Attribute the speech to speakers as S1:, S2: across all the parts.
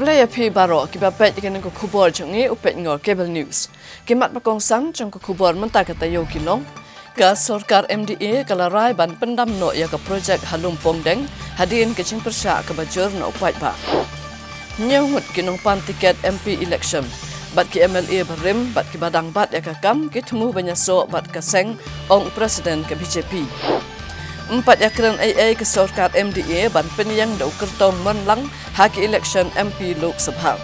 S1: Hablaya phi baro ki bapet ikan ko khubor jongi upet ngor cable news. Kimat bakong sam jong ko khubor menta kata yo kilong. Ka Sarkar MDA kalarai ban pendam no ya ka projek halum pongdeng hadin kecing persya ka bajur no upat ba. Nyahut kinong pan tiket MP election. Bat ki MLA barim bat ki badang bat ya ka kam ki temu banyaso bat ka seng ong presiden ke BJP. Empat yakran AA ke Sarkar MDA ban penyang dau kertong menlang haki election MP Lok Sabha.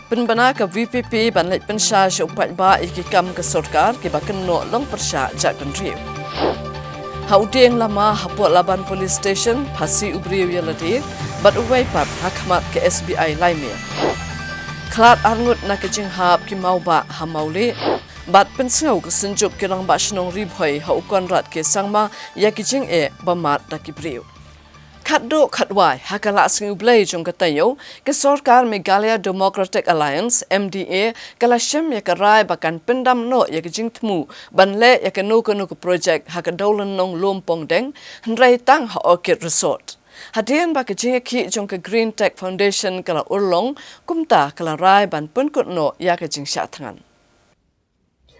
S1: Penbana ke VPP ban lek pensya syupat ba iki kam ke Sarkar ki baken no long persya jak penriu. Haudeng lama hapot laban police station Pasi Ubriu yaladi bat uwai pat hakmat ke SBI Laimir. Klat arngut na ke jinghap ki mau ba hamauli bat pensau ke senjuk kirang ba shnong ribhoi ha ukon rat ke sangma ya ki jing e bamat da ki briu. Khatdo khatwai hakala singu blai jong katayo ke Sarkar Meghalaya Democratic Alliance MDA kalashim ya karai bakan pendam no ya ki jing tmu banle ya ke no project hakadaulan nong lompong deng hnrai tang ha orchid resort. Hadian ba ke jing ki jong ke Green Tech Foundation kala urlong kumta kala rai ban penkut no ya ke jing sya thangan.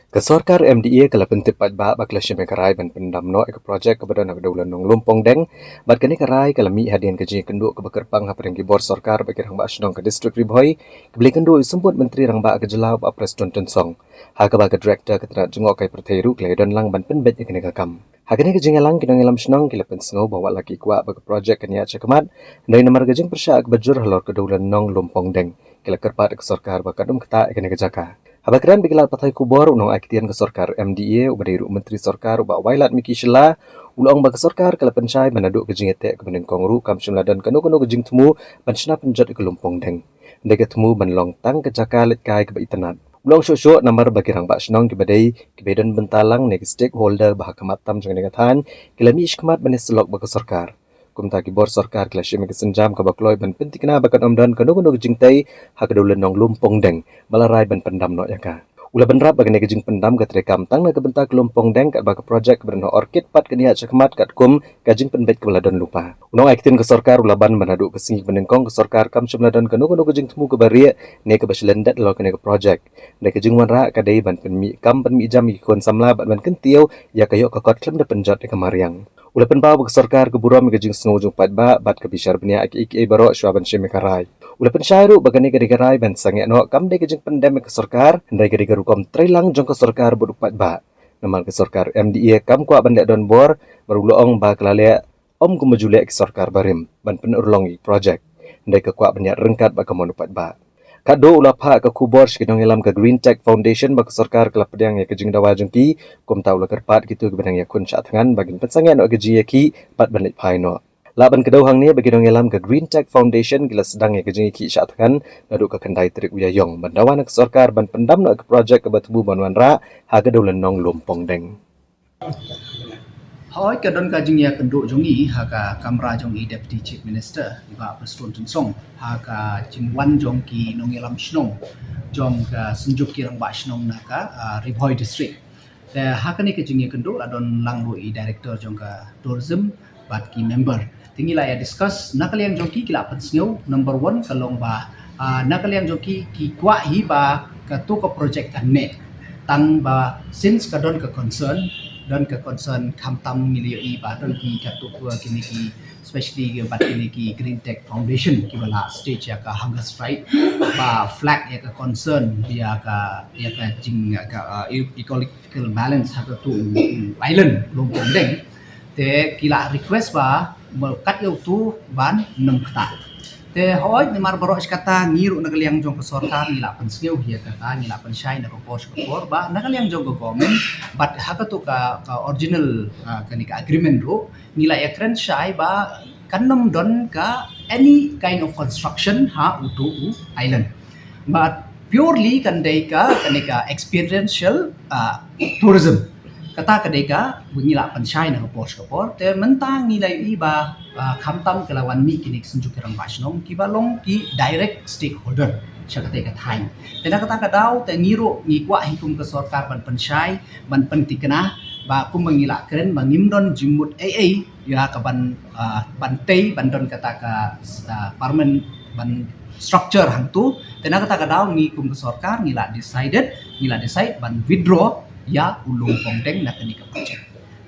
S2: Ke Sarkar MDA kala pentip pat ba bakla syeme karai ban pendam no ek projek kepada nak daulan nong lumpong deng bat kini karai kala mi hadian keji kenduk ke bekerpang hapreng gibor Sarkar bagi rang ba asnong ke distrik Ribhoi kebeli kenduk semput menteri rang ba ke jelau ba Preston Tonsong ha ke ba ke director ke trat jengok kai pertheru klai don lang ban penbet kini kakam ha kini keji ngalang kinong ngelam snong kila pensngo bawa laki kwa bagi projek kenia cekamat ndai nomor gejing persya ke bajur halor ke daulan nong lumpong deng kila kerpat ke Sarkar ba kadum keta kini kejaka. Habakran bikilat patai kubor unong aktian ke Sarkar MDA ubadiru menteri Sarkar uba wailat miki shela ulong ba ke Sarkar kala pensyai manaduk kejingete ke benen kongru kam shimladan kanu kejing temu banshna penjat ke lumpong deng ndege temu banlong tang ke jaka let kai ke baitanat ulong shosho namar bagi rang ba shnong ke badai ke bedan bentalang ne stakeholder bah kamatam jeng negatan kelami ishkmat banes selok ba ke Sarkar kumta ki bor Sarkar kala syeme kesenjam ka bakloi ban pentikna bakan omdan kanu jingtai ha kedaulan nong lumpong deng balarai ban pendam no yaka ula benrap bagane kejing pendam ka trekam tang na kebentak lumpong deng kat baka projek berno orchid pat kenia cekmat kat kum kajing penbet ke baladon lupa unong aktin ke Sarkar ula ban manadu ke singi benengkong ke Sarkar kam syumladon kanu kejing temu ke baria ne ke baslendat lo kene ke projek ne kejing wanra kadai ban penmi kam penmi jam ikon samla ban kentiau ya kayo kakot klem de penjat ke mariang ula penbau ke Sarkar ke buram kejing sengo pat ba bat ke bishar benia iki baro sywaban syeme karai ula pensyairu bagane ke digarai ban sange no kam de kejing pendam ke Sarkar ndai ke digarukom trailang jong ke Sarkar berupat ba namal ke Sarkar MDA kam kwa bandek don bor baruloong ba kelale om kumajule ke Sarkar barim ban penurlongi projek ndai ke kwa banyak rengkat ba kemonupat ba kado ulapha ke kubor skidong elam ke Green Tech Foundation ba ke Sarkar kelap pedang ya kejing dawa jengki kum tau la kerpat gitu ke benang ya kun syak tangan bagin pensangan no keji ki pat banit phai no laban kedau hang ni bagi dong elam ke Green Tech Foundation gila sedang ya kejing ki syak tangan nadu ke kendai trik uyayong bandawan ke Sarkar ban pendam no ke projek ke batubu banwan ra ha ke daulan nong lumpong deng
S3: Hoi ka don ka jing ya kenduk jongi ha ka kamra jongi deputy chief minister iba Preston Tonsong ha ka jingwan jong ki nongelam shnong jong ka senjuk kirang ba shnong na ka Ribhoi district te ha ka ni ka jing ya kenduk adon langlu I director jong ka tourism bat ki member tingi la ya discuss nakaliang jong ki kila pensneu number 1 kalong ba nakaliang jong ki kwa hi ba ka tu ka project kan ne tang ba since ka don ka concern dan ke concern kamtam milioi ba don ki katu kini ki especially ke bat kini ki Green Tech Foundation ki bala stage ya ka hunger strike ba flag ya ka concern dia ka jing ka ecological balance ha ka tu island lumpong deng te kila request ba kat yo tu ban nem kata te hoi ni mar baro kata ngiru nagaliang jong ke Sarkar nila penseu hia kata nila pensyai na ko ba nagaliang jong ke government but haka tu ka original kani ka agreement ro nila ya kren syai ba kanam don ka any kind of construction ha utu island but purely kandai ka kani ka experiential tourism kata kadeka bunyi la pensyai na kapor te mentang nilai iba kamtam kelawan mi kini senjuk kirang basnong kibalong ki direct stakeholder siya kata time te kata kadau te ngiro ngikwa hikum ke Sarkar ban pensyai ban pentikna ba kum mangila keren mangimdon jimut AA ya ka ban tei bandon kata ka parmen ban structure hang tu tena kata kadau ngi kum ke sarkar ngila decide ban withdraw ya ulung pongdeng na kani ka project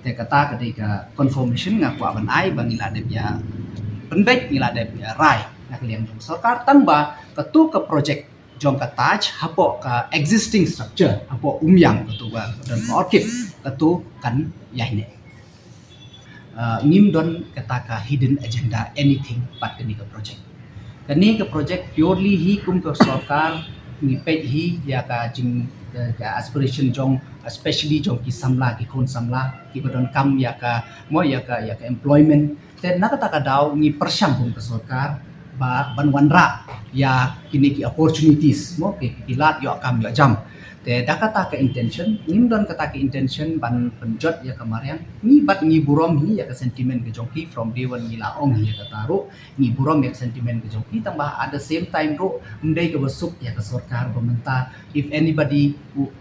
S3: te kata ketika confirmation ngaku aban ai bang ngila de ya penbek ngila de ya rai na kalian jong sarkar tamba ketu ke project jong ka touch hapo ka existing structure hapo umyang ketu ba dan orchid ketu kan yaine ngim don kata ka hidden agenda anything pat kani ka project kani ka project purely hi kum ka sarkar ngi pej hi ya ka jing ka aspiration jong especially jong ki samla ki khon samla ki badon kam ya ka employment te nakata ka daw ngi persyang kum ka sarkar ba banwanra ya kini ki opportunities mo ki kilat yo kam yo jam te dakata ka intention ngim don kata ka intention ban penjot ya kemarin ni bat ngi burom hi ya ka sentiment ke jongki from day one ngi laong hi ya ka taru ngi burom ya sentiment ke jongki tambah at the same time ro mendai ke besuk ya ka sarkar pemerintah if anybody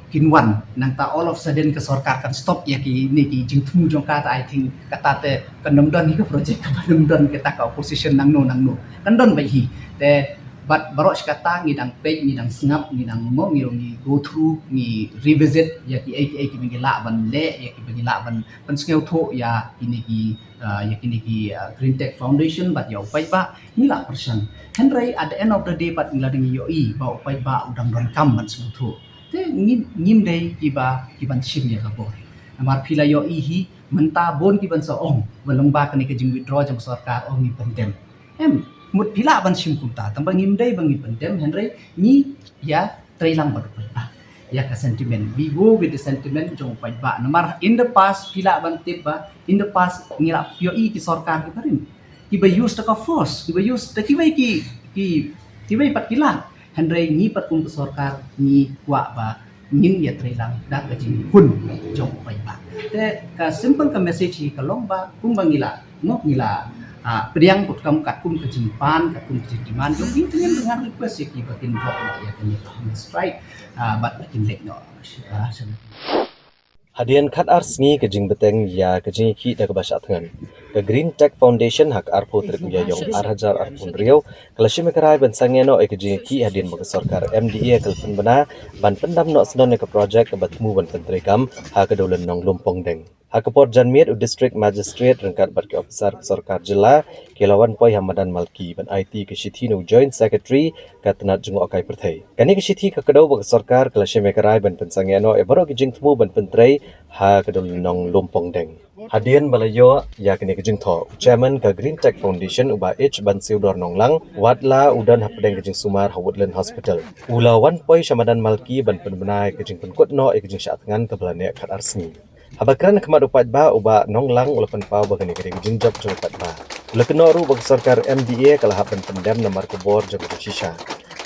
S3: kinwan nang ta all of sudden ke sarkar kan stop ya ki ni ki jingtu jong kata I think kata te kanam don hi ka project ka kanam don kita ka opposition nang no kan don bai hi te but barok kata ngidang page ngidang snap ngidang mo ngi go through ngi revisit ya ki mengila ban le ya ki mengila ban penskeu tho ya ini ki Green Tech Foundation bat ya upai ba ngila persen henry at the end of the day bat ngila dengi yo I ba upai ba udang don kam ban skeu tho te ngim dei ki ban sim ya ka boy amar phila yo I hi menta bon ki ban so ong balong ba kani ke jing withdraw jang sarkar ong ni pendem mut pila ban sim kumta tambah ngimdai bangi pendem henry ni ya trailang baru pa ya ka sentiment we go with the sentiment jong pai ba namar in the past pila ban tip ba in the past ngira yo I ki sarkar ki parin ki ba use the force ki ba use the ki bai pat kila henry ni pat kum sarkar ni kwa ba ngin ya trailang dak ka jing kun jong pai ba te ka simple ka message ka long ba kum bangila no ngila priang put kam kakum ke jimpan kakum ke diman yo ini dengan request ya ki batin drop ya kan ya strike but batin lek no
S2: Hadian khat arsngi ke jing beteng ya ke jing ki da ke basha thengan ke Green Tech Foundation hak arpo trek ya yong arhajar arpun riau kalashim karai ban sangeno e ke jing ki hadian bag sarkar MDA kalpun bana ban pendam no snon ke project ke batmu ban pentrekam ha ke dolen nong lumpong deng Hakaport Janmir District Magistrate rengkat bat ke officer sarkar jila Kelawan Poi Hamadan Malki ban IT ke Shithino Joint Secretary katnat jengok akai perthai. Kani ke Shithi ke kedau bag sarkar kelashe mekarai ban pensangeno e baro ke jing temu ban pentrei ha kedul nong lumpong deng. Hadian balayo ya kini ke jing tho Chairman ke Green Tech Foundation uba H ban siudor nonglang wadla udan hapdeng ke jing Sumar Woodland Hospital. Ulawan Poi Hamadan Malki ban penbenai ke jing penkutno e ke jing syatngan ke belane khat arsni. Habakran kemat upat ba uba nonglang ulapan pau bagani kering jingjab jong upat ba. Lekenoru bag sarkar MDA kalah hapan pendam namar kubor jong shisha.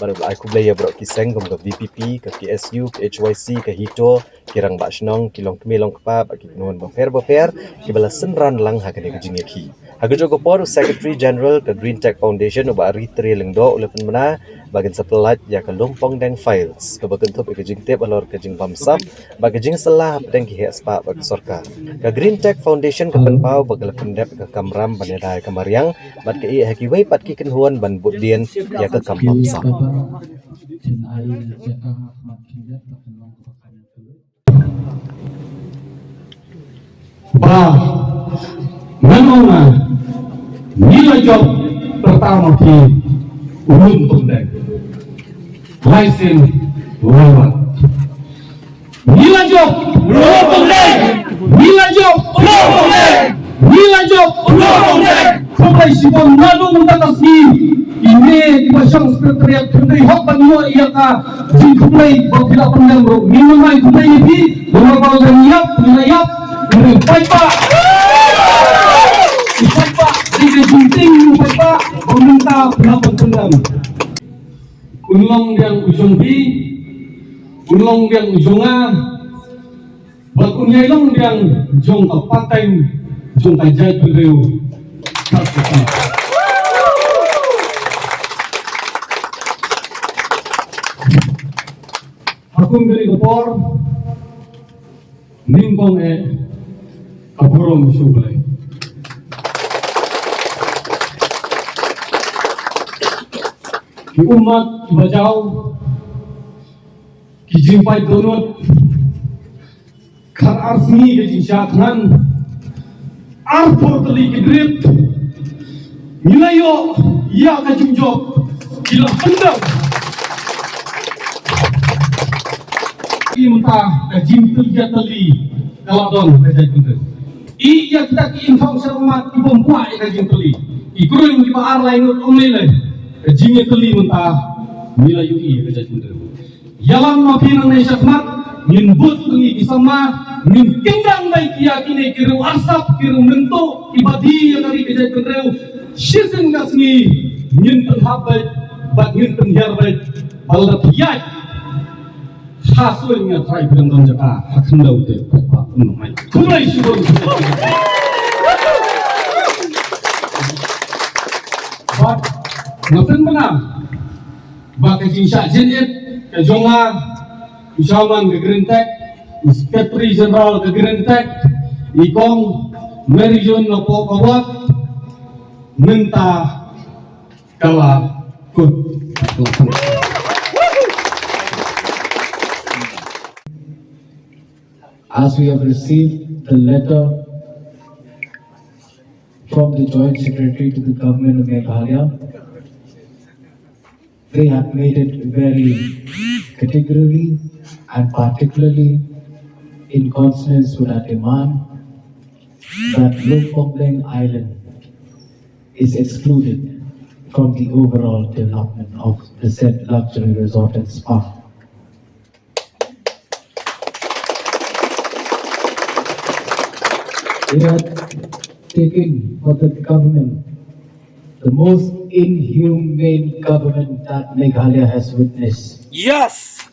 S2: Baru ai kublaya bro kiseng gom ke VPP ke KSU ke HYC ke Hito kirang ba shnong kilong kemelong kepa bagi kenuan boper kibala senran lang hakane ke jingeki. Hago por Secretary General ke Green Tech Foundation uba ritri lengdo ulapan mana bagian sepelat ya ke lumpong deng files ke bagian top ke jing tip alor ke jing bamsam bagi jing selah deng ki hespa bagi sarkar ke Green Tech Foundation ke penpau bagi pendep ke kamram banedai kamariang bat ke i haki wei pat ki kenhuan ban budien ya ke kam bamsam
S4: ba menona nilai job pertama ki untuk dek license lewat nilai job untuk dek nilai job untuk dek nilai job untuk dek sampai sibon lalu mengatasi ini pasang sekretariat kendari hak panua ia ka jingkumai bila pandang bro minumai kumai ini beberapa orang yap melayap dari paipa paipa di jinting paipa meminta pendapat pendam unlong yang ujung bi unlong yang ujunga buat unyailong yang jong kapaten jong kajai beliau Hakung dari kopor nimpong kaburong sublay ki umat ki bajau ki jimpai donut khar arsni ke jinshatnan arpor tali ki drip nilayo ya ka jumjok kila pendam ki muntah ka jimtul jatali kaladon ka jatul I ya kita ki infong sarmat ki bompa ka jimtuli ki kurun ki baar lain umlele ka jimtuli muntah nilayo I ka jatul yalam mapinang na syakmat min but pengi kisama min kendang baik yakini kiru asap kiru mento ibadi yang dari kejai kendreu shizen gasni min penhabat bat min penjarbat balda piyat hasulnya trai berendam jaka hakendau te pak umai kulai syukur bat ngapen menang bat kejinsya jenet kejonga Usahawan ke Gerintek, Sekretari Jenderal ke Gerintek, Ikong Merijon Lopo Kawat, minta kalah kut.
S5: As we have received the letter from the Joint Secretary to the Government of Meghalaya, they have made it very categorically and particularly in consonance with our demand that Lumpongdeng Island is excluded from the overall development of the said luxury resort and spa. They have taken for the government the most inhumane government that Meghalaya has witnessed.
S6: Yes!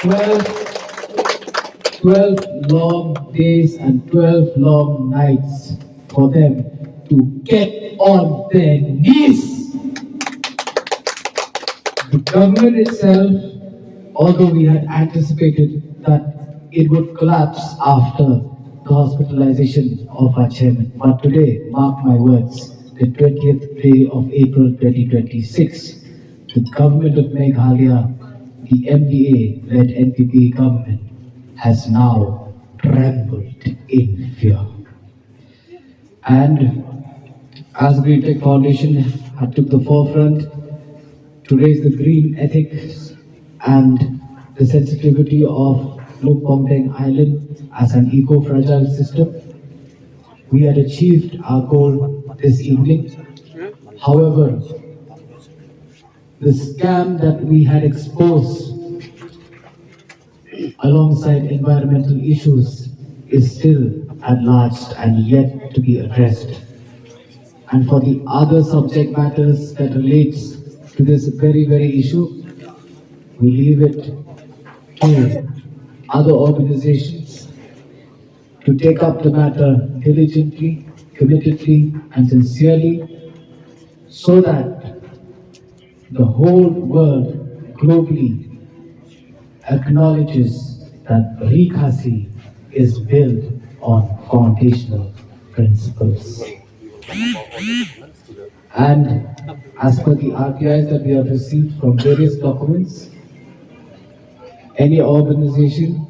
S5: 12 long days and 12 long nights for them to get on their knees. The government itself, although we had anticipated that it would collapse after the hospitalization of our chairman, but today, mark my words, the 20th day of April 2026, the government of Meghalaya, the MDA-led NPP government, has now trembled in fear. And as Green Tech Foundation had took the forefront to raise the green ethics and the sensitivity of Lumpongdeng Island as an eco-fragile system, we had achieved our goal this evening. However, the scam that we had exposed alongside environmental issues is still at large and yet to be addressed. And for the other subject matters that relates to this very, very issue, we leave it to other organizations to take up the matter diligently, committedly, and sincerely, so that the whole world globally acknowledges that Rikasi is built on foundational principles. And as per the RTIs that we have received from various documents, any organization,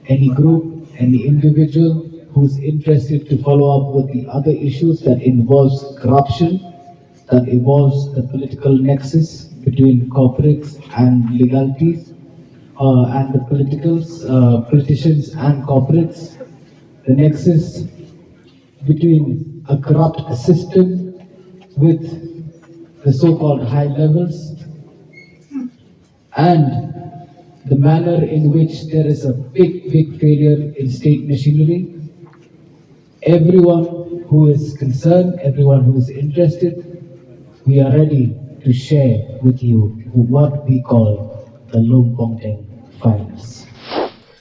S5: any group, any individual who's interested to follow up with the other issues that involves corruption, that involves the political nexus between corporates and legalities, and the politicians and corporates, the nexus between a corrupt system with the so-called high levels, and the manner in which there is a big failure in state machinery. Everyone who is concerned, everyone who is interested, we are ready to share with you what we call the Lumpongdeng Files.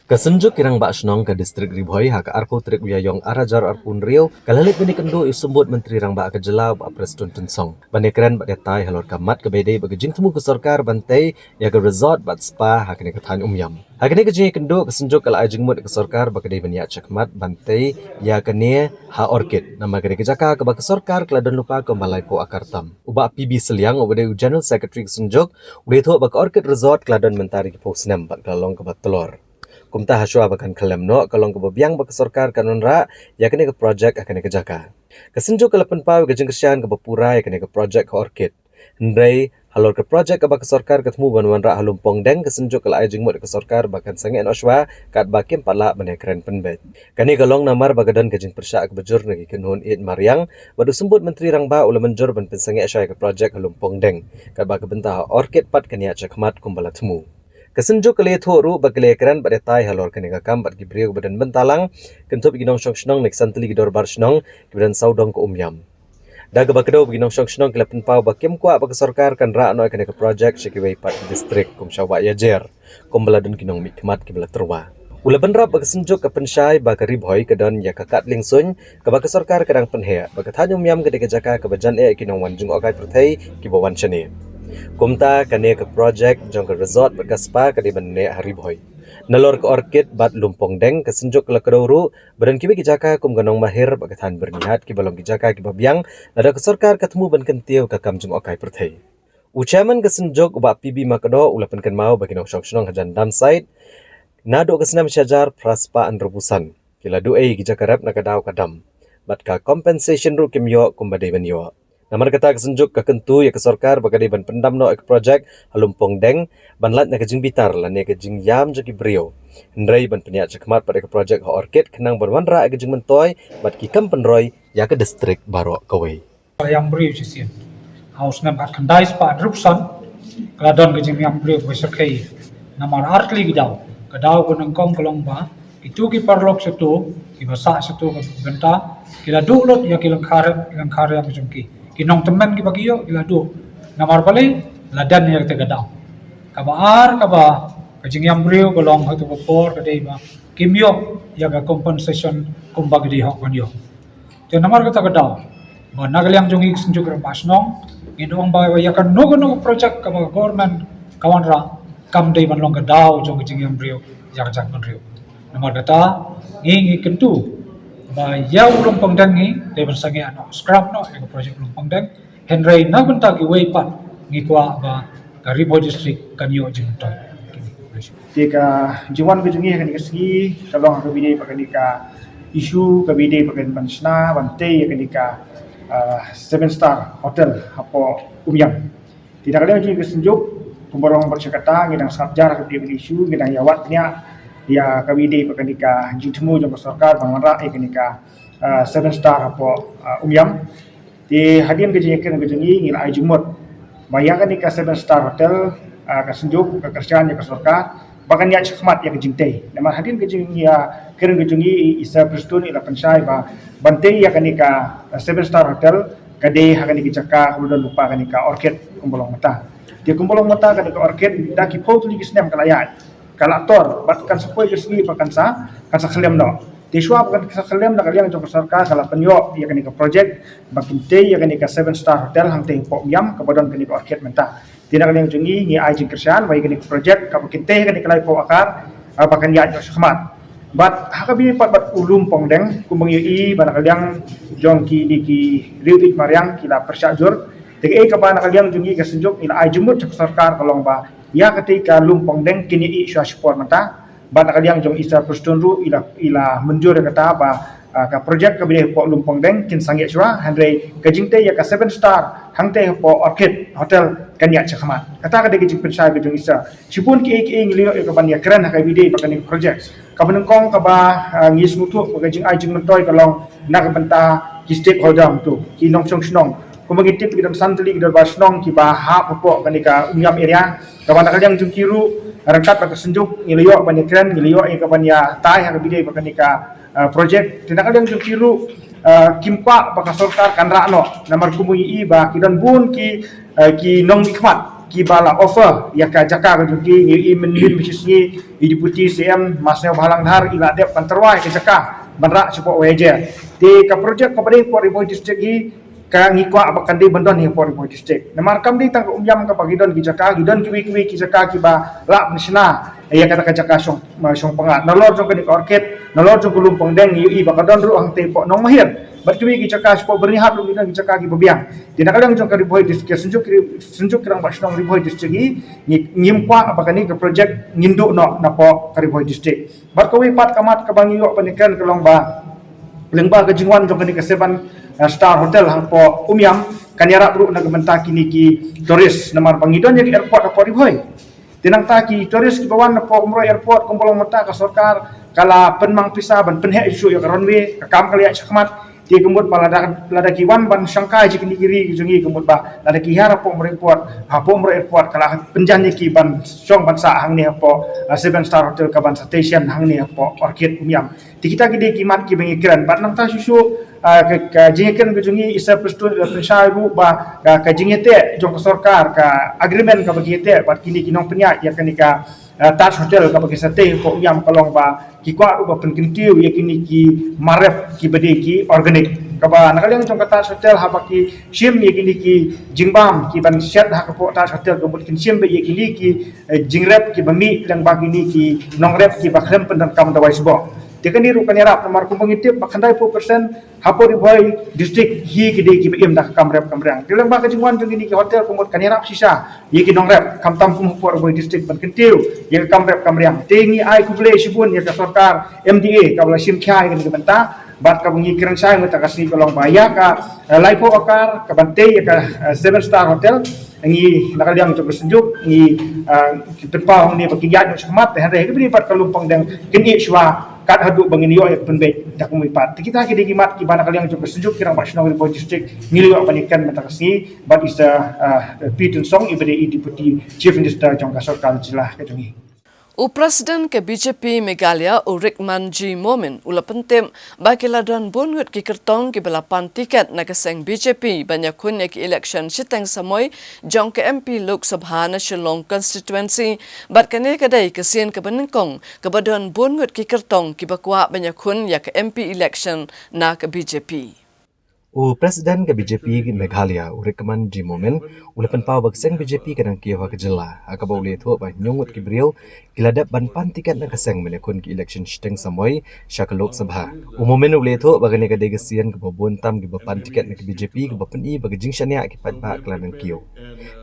S2: Kasenjuk kirang bak senong ke distrik Ribhoi hak arpo trik uyayong arajar arpun Rio kalalik bini kendo isumbut menteri rang bak kejelau bak Preston Tensong. Banekran bak detai halor kamat ke bedai bagi jing temu ke sarkar bantai ya ke resort bat spa hak ni ketan umyam. Hak ni kejing kendo kasenjuk kala ajing mut ke sarkar bak kedai bani cakmat bantai ya kene ha orchid nama kene kejaka ke bak sarkar keladon lupa ke malai po akartam. Ubak PB Seliang ubade General Secretary kasenjuk ubade thok bak orchid resort keladon mentari ke posnem bak kalong ke bak telur. Kumta haswa bakan kalem no kalong kebabiang bak sarkar kanon ra ya kene ke projek akan ke jaka. Kesenjuk ke lepen pau ke jengkesian ke bapura ya kene ke projek ke orchid. Hendrai halor ke projek ke bak sarkar ketemu banwan ra halum pongdeng kesenjuk ke lai jengmut ke sarkar bakan sangen oswa kat bakim pala benekren penbet. Kani kalong namar bagadan ke jeng persya ke bejur negi kenhun id mariang badu sembut menteri rang ba ula menjur ban pensange asya ke projek halum pongdeng kat bak bentah orchid pat kania cakmat kumbala temu. Kesenjuk kele thoru bakle kran bade tai halor kene kam bat gibriu badan bentalang kentup ginong shong shnong nek santli gidor bar shnong kibadan saudong ko umyam daga bakdo ginong shong shnong kele penpau bakim kwa bak sarkar kan ra no kene ke project shikiwei pat district kum shawa yajer kum baladun ginong mikmat kibla terwa ula benrap bak senjuk ke pensyai bak Ribhoi kedon ya kakat lingsun ke bak sarkar kadang penhe bak thanyum yam gede ke jaka ke bajan kinong wanjung okai perthai kibawan chane kumta kane ke project jong ke resort berkaspa kadi benne Ribhoi nalor ke orchid bat lumpong deng kesenjuk ke keduru badan kibi kijaka kum ganong mahir bagatan bernihat ki balong kijaka ki babiang nada ke sarkar ketemu ban kentiu ke kamjung okai perthai ucaman kesenjuk ubak PB makdo ulapan kan mau bagi nong syong hajan dam side nado kesenam syajar praspa androbusan kila duai kijaka rap nakadau kadam bat ka compensation ru kimyo kum badai banyo Namar kata kesenjuk ke kentu ya ke sarkar bagadi ban pendam no ek project halumpong deng ban lat na kejing bitar lan ya kejing yam jaki brio. Hendrai ban peniat cakmat pada ke project ha orchid kenang ban wanra kejing mentoy bat ki kam penroy ya ke distrik Baro Kawai.
S6: Yang beriu sisian. Haus nam at kandai spa rupsan keladon kejing yang beriu besakai. Namar artli gidau. Kadau ko nangkong kolong ba itu ki parlok setu ki basa setu benta kila dulot ya kila kare yang kejungki. Kinong teman ki bagiyo ila do namar balai ladan ya te gadau kabar kaba kajing yang brio golong hatu popor kadai ba kimyo ya ga compensation kumbag di hok kanyo te namar kata gadau ba nagalyang jongi senjuk ramasnong indong ba ya kan no project kaba government kawan ra kam dei ban long gadau jong kajing yang brio ya jak brio namar kata ngi kentu ba ya ulung pangdangi level sangi ano scrap no ego project ulung pangdang Henry na benta ki way pat ngi kwa ba ka Ribhoi district kanyo jingtoy
S7: jika jiwan ke jungi kan segi kalong ke bidai pakanika isu ke bidai pakan bansna bantai kanika 7 star hotel hapo umyang tidak ada jungi ke senjuk pemborong bercakata ngidang sabjar ke bidai isu ngidang yawatnya ya kabide pakanika jitmu jong sarkar bangra ekanika 7 star hapo umyam di hadian kejenyekan kejengi ngil ai jumut bayakan nika 7 star hotel kasenjuk kekerjaan ya sarkar bahkan ya cakmat ya kejingtei nama hadian kejengi ya keren kejengi isa prestun ila pensai ba bantai ya kanika 7 star hotel kade hakani kijaka kemudian lupa kanika orchid kumbolong mata dia kumbolong mata kanika orchid daki pau tuli kisnem kalayat kalator batkan sepoi kesli pakan sa kelem no tiswa pakan sa kelem na kaliang jong sarkar kala penyo ya kanika project bakin te ya kanika 7 star hotel hang te po yam kabadon kanika orchid menta tina kaliang jongi ni ai jing kersian bai kanika project kabakin te kanika lai po akar pakan ya jong sakmat bat hakabi pat ulum pongdeng kumbangi i bana kaliang jong ki diki riwit mariang kila persyajur tege ka bana kaliang jongi kasenjuk ila ai jumut sarkar kalong ba ya ketika lumpong deng kini i syua support mata bana kaliang jong isa perstunru ila menjur kata apa ka project ka bidai po lumpong deng kin sangi syua handai kajingte ya ka 7 star hangte po orchid hotel kanya chakmat kata ka degi pensai jong isa sipun ki ngilio ka ban ya keren ka bidai pakani project ka benengkong ka ba ngis mutu ka jing ai jing mentoy kalong nak benta ki stakeholder tu ki nong chong snong kumagitip kita santli kita basnong ki baha popo kanika umyam area kawan kalian jungkiru rangkat pada senjuk ngiliyo banyak ngiliyo ka banya tai ha bidai kanika project tindak kalian jungkiru kimpa baka sarkar kanra no namar kumui ba kidan bun ki nong ikmat bala offer ya ka jaka ka juki i menlin bisni i deputy CM masnya balang dhar ila dep panterwai ke jaka banra support waje ti ka project ko bari Port Riboy district gi ka ngikwa abakan di bandon ni Port Riboy district namar kam di tang umyam ka pagidon ki jaka gidon kiwi ki jaka ki ba la msna ya kata ka jaka song pengat nalor jong ka ni orket nalor jong lumpong deng i bakadon ru ang te po nong mahir bat kiwi ki jaka support bernihat lu ki jaka ki babiang tidak kadang jong ka Riboy district senjuk kirang basnong Riboy district gi ngimkwa abakan ni ka project nginduk no na po ka Riboy district bat kawi pat kamat ka bangi yo panikan kelong ba lengba ke jingwan jong ka 7 star hotel hang po umyam kanyara bru na gementa kini ki tourist namar pangidon jadi airport apa Riboy tinang ta ki tourist ki bawan na po umro airport kumbolong mata ka sarkar kala penmang pisa ban penhe isu yo runway ka kam kali sakmat ti kemut bala lada ki wan ban sangkai ji kini kiri ki jongi kemut ba lada ki hara po airport ha po umro airport kala penjanji ki ban song ban sa hang ni po 7 star hotel ka ban station hang ni po orchid umyam ti kita ki de ki mat ki bengi kran bat nang ta susu ka jingekan ke jongi isa pensai bu ba ka jingete jong sarkar ka agreement ka bagite bat kini kinong penya ya kanika Taj Hotel ka bagi sate po yam kalong ba ki kwa ru ba penkintiu ya kini ki marep ki bade ki organic ka ba nakalang jong ka Taj Hotel ha ba ki sim ya kini ki jingbam ki ban set ha ka po Taj Hotel ka bud kin sim ba ya kini ki jingrep ki bami lang ba kini ki nongrep ki ba khlem pendan kam dawai sbo Tekan ru kanira namar kumpang itip bakandai 4% hapo Riboy district hi kide ki bim dak kamrep kamrang dilang ba ka jingwan jong ini ki hotel kumut kanira sisa ye ki nongrep kam tam kum hapo Riboy district ban kentiu ye kamrep kamrang tengi ai ku ble sibun ye ka sarkar MDA ka bala sim khai kan benta bat ka bungi kiran sai ngota kasni kolong baya ka laipo akar ka bante ye ka 7 star hotel ngi nakaliang jong senjuk ngi tempau ni bakiyat jong semat han re ke pat kalumpang dang kini shwa kat haduk bangin yo ek penbet dak muipat kita ki digimat ki bana kaliang jong senjuk kirang basnong Riboy district ngiliyo panikan matakasi but is a Peter Song ibede deputy chief minister jong kasor kansilah kejongi
S1: Presiden ke BJP Meghalaya Rickman G. Momin ula pentem bagi ladan bonwet ki kertong ki belapan tiket na keseng BJP banyak kun ki election siteng samoy jong ke MP Lok Sabha na Shillong constituency bat kane kadai kesien ke benengkong ke badan bonwet ki kertong ki bakwa banyak kun ya ke MP election na ke BJP.
S2: Presiden ke BJP Meghalaya Rickman G. Momin ula penpau bagseng BJP kadang kiawa kejela akaba ule thu ba nyongut ki brio kiladap ban pan tiket na kaseng menekun ki election siteng samoy syaka Lok Sabha Momin ule thu bagane ka degasian ke babon tam ki ban tiket na ki BJP ke bapen i bagi jingshania ki patba klanan kiyo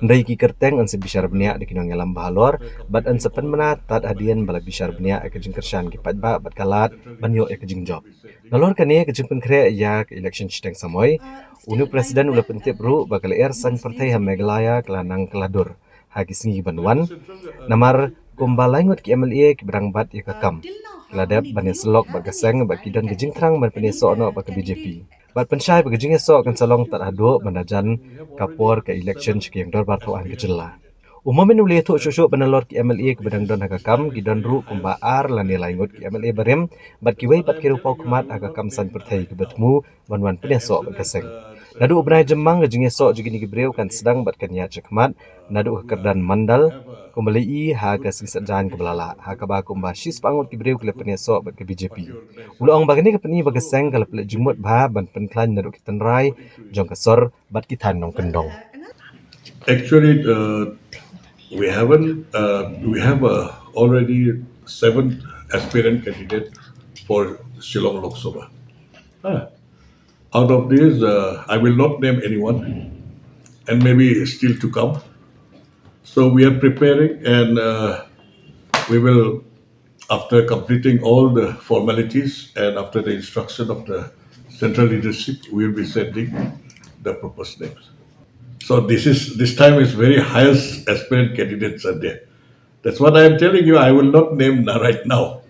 S2: ndai ki kerteng an se bishar bnia de kinong yalam bahalor bat an sepen menat tat adian bala bishar bnia ke jingkershan ki patba bat kalat banyo ke jingjob nalor kane ke jingpen kre ya ke election siteng samoy unu presiden ula pentip ru bakal san partai ha Meghalaya kelanang keladur hagi singi banwan namar kumbalangot ki MLA ki berangbat ya kakam keladap banin selok bagaseng bakidan gejing terang ban peneso no bak BJP bat pensyai bagajing esok kan salong tat ado bandajan kapor ke election yang dor bartauan kejela Umumin uli itu susuk penelor ki MLA ke bedang don hakakam gidan ru kumbaar lan nilai ngot ki MLA barem bat kiwai bat kirupau kemat hakakam san pertai ke betemu wan penesok bagaseng nadu ubnai jemang gejing esok jugini ki breu kan sedang bat kanya cekmat nadu kekerdan mandal kembali i ha ka sisat jan ke belala ha ka ba kumba sis pangut ki breu ke penesok bat ke BJP ulong bagani ke peni bagaseng kala pelak jumut ba ban penklan nadu ki tenrai jong kasor bat ki tan nong kendong.
S8: Actually, we have already 7 aspirant candidates for Shillong Lok Sabha. Out of these, I will not name anyone, and maybe still to come. So we are preparing, and we will, after completing all the formalities and after the instruction of the central leadership, we will be sending the proposed names. So this time is very highest aspirant candidates are there. That's what I am telling you. I will not name right now.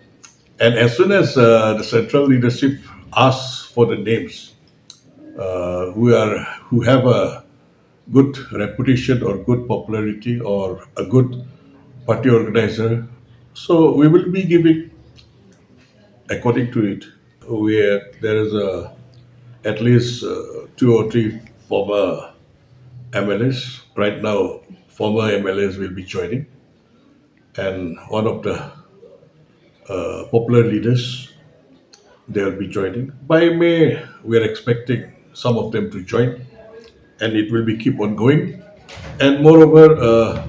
S8: And as soon as the central leadership asks for the names who have a good reputation or good popularity or a good party organizer, so we will be giving according to it. There is at least 2 or 3 former MLAs. Right now, former MLAs will be joining, and one of the popular leaders, they'll be joining. By May, we are expecting some of them to join, and it will be keep on going. And moreover,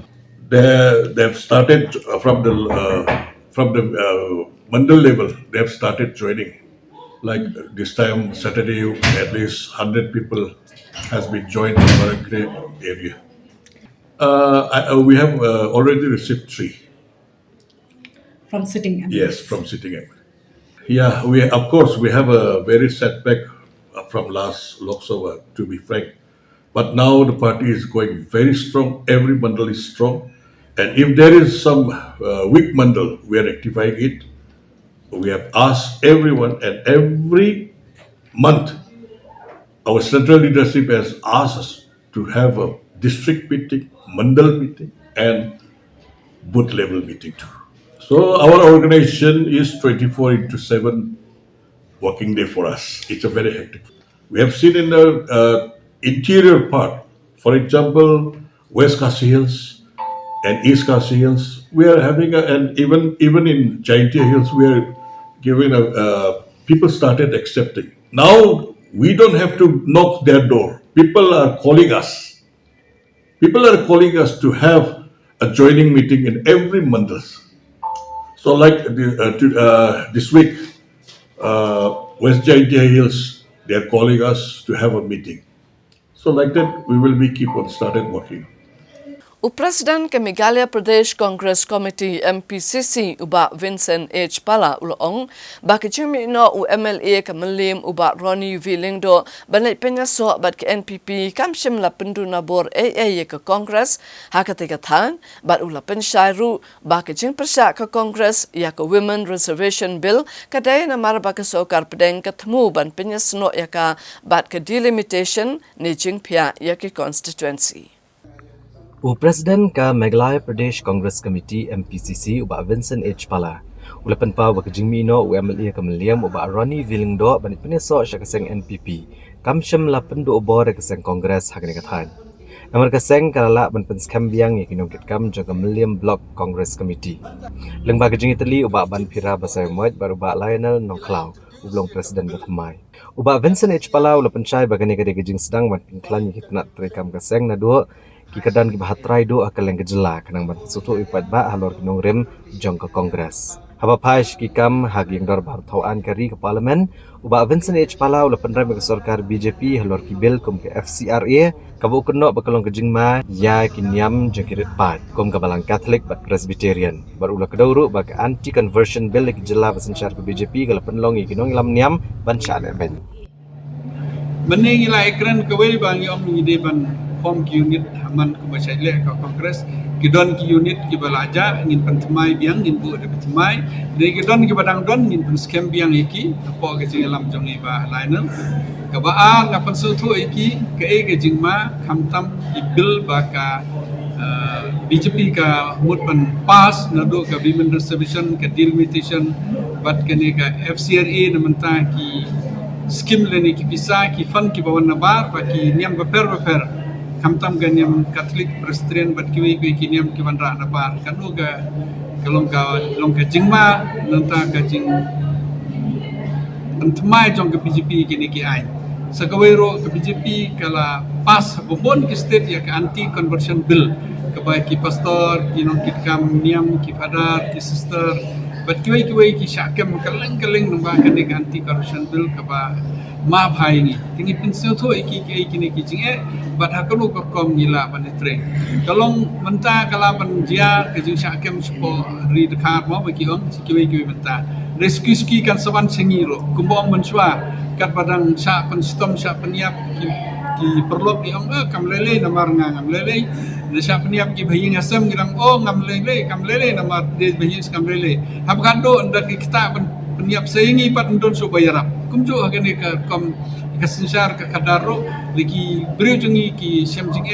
S8: they've started from the mandal level. They have started joining. Like this time Saturday, at least 100 people has been joined in Marangre area. We have already received 3.
S9: From sitting MLAs.
S8: Yes, from sitting MLA. Yeah, we of course we have a very setback from last Lok Sabha, to be frank. But now the party is going very strong. Every mandal is strong, and if there is some weak mandal, we are rectifying it. We have asked everyone, and every month, our central leadership has asked us to have a district meeting, mandal meeting, and booth level meeting too. So our organization is 24/7 working day for us. It's a very hectic. We have seen in the interior part, for example, West Khasi Hills and East Khasi Hills, we are having and even in Jaintia Hills, we are giving people started accepting. Now we don't have to knock their door. People are calling us. People are calling us to have a joining meeting in every mandals. So like this week, West Jaintia Hills, they are calling us to have a meeting. So like that, we will be keep on started working.
S1: Presiden ke Meghalaya Pradesh Congress Committee MPCC uba Vincent H. Pala ulong baki cumi no UMLA ke Melim uba Ronnie Vilingdo banai penyaso bat ke NPP kamshim la penduna bor AA ke Congress hakatiga than bat ula pensyairu baki jing persya ke Congress ya ke Women Reservation Bill kadai na marba ke sokar pedeng ketemu ban penyasno ya ka bat ke delimitation ni jing pia ya ke constituency.
S2: Presiden ka Meghalaya Pradesh Congress Committee MPCC uba Vincent H. Pala ulapan pa wa kejingmino UMLA ka Meliam uba Ronnie Vilingdo banit peneso sya kaseng NPP kamsyam la pendu obor kaseng Kongres hakani kathan namar kaseng kalala ban penskambiang yakinong kitkam jaga Meliam Block Congress Committee lengba kejing itali uba ban pira basay moit baru ba Lionel Nongklau ublong Presiden Batamai uba Vincent H. Pala ulapan syai bagani kade kejing sedang ban pinklan yakitnat trekam kaseng na duo kikadan kibahatrai do akaleng kejela kanang ban sutu ipat ba halor kinong rem jong ke Kongres. Haba paish kikam hagi yang dar bartauan kari ke parlimen uba Vincent H. Pala ula penrem ke sorkar BJP halor ki bil kum ke FCRA kabu keno bakalong kejingma ya kinyam jeng kirit pat kum ke balang Catholic bat Presbyterian baru ula kedauru bak anti conversion bill ke jela basen syar ke BJP kala penlong ikinong ilam niam ban syane ben.
S10: Mening ila ekran kawai bang yom ni ban form ki unit haman ku basyale ka Kongres kidon ki unit ki balaja ngin pentemai biang ngin bu de pentemai de kidon ki badang don ngin pen scam biang iki apo ke jing alam jong iba lainel ka ba ngapan sutu iki ke ke jing ma khamtam ibil ba ka BJP ka mut pan pass na do ka women reservation ka delimitation bat kene ka FCRA na menta ki skim leni ki bisa ki fund ki bawan nabar ba ki niam ba per kamtam ganyam Catholic Presbyterian bat kiwi ki niam ki bandra nabar kanu ga long ka jingma nanta ka jing antmai jong ke BJP kini ki ai sakawero ke BJP kala pas bobon ki state ya ke anti conversion bill ke baik ki pastor ki nong ki kam niam ki father ki sister bat kiwi ki syakam kaleng namba kan ke anti conversion bill ke ba ma bhai ni tingi pinsu thu iki kini ki jinge bat hakulu ko kom gila panetre kalong menta kala pan jia ke jing syakam spo ri dekat mo bagi om kiwi menta rescue ski kan sawan sengiro kumbong menswa kat badang sya penstom sya peniap ki perlop ni om kam lele namar ngam lele de sya peniap ki bayi ngasam girang ngam lele namar de bayi kam lele hab kado ndak kita peniap seingi pat ndon so bayarap kumjo agane ka kom kasinsyar ka kadaro lagi beriu jungi ki syamjing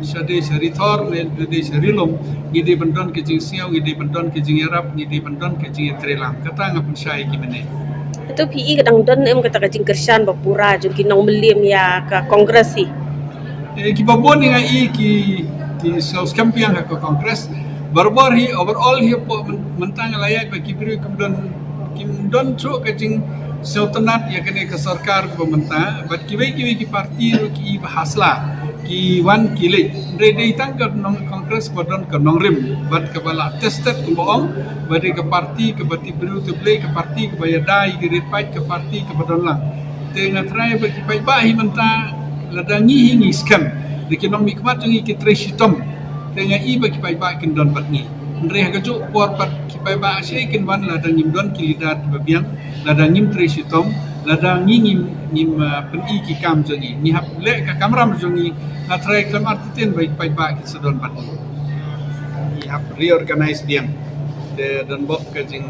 S10: sade syaritor ne de syarilom ngide bandon ke jing siau ngide bandon ke jing arab ngide bandon ke jing trelang kata ngapun syai ki mene
S11: itu PI kadang don em kata ka jing kersan bapura jung ki nong melim ya ka kongres si
S10: ki babon ngai ki ti sales kampiang ke kongres baru hi overall hi po mentang layak bagi beri kemudian cu kajing sultanat ya kene ke sarkar pemerintah bat kibai ki parti ki bahasla ki wan kile rede tangkat nong kongres kodon ke nong rim bat kepala tested ke bohong bat ke parti ke bati beri to play ke parti ke bayar dai ke repait ke parti ke badon lang tengah try bagi bai mentang ladangi hingi scam de kinong mikmat ngi ki treshitom tengah i bagi bai kin don bat ni ndre ha jo por pat ki bai sei kin wan ladang ngim don kilidat babiang ladang ngim treshitom ladang ngim pen i ki kam jongi ni hap le ka kamram jongi na try klam artiten bai ki sedon bat ni hap reorganize diam de don bok ka jing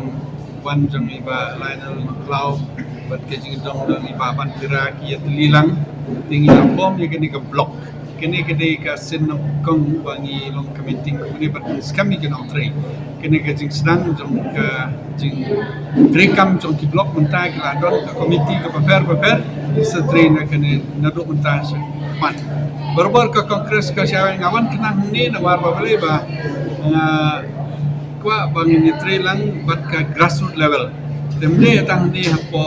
S10: wan jongi ba Lionel Cloud bat ke jing dong iba ban tira ki lilang tinggi bom ya kini ke blok kini kedai ke sen kong bangi long committee kuni bertemu kami ke nong tray kini ke jing sedang jong ke jing rekam jong ki blok mentah ke ladon ke komiti ke paper setray na kini naduk mentah man berbar ke kongres ke syawang ngawan kenang ni nawar babale ba kwa bangi ni tray lang bat ke grassroots level temne tang ni hapo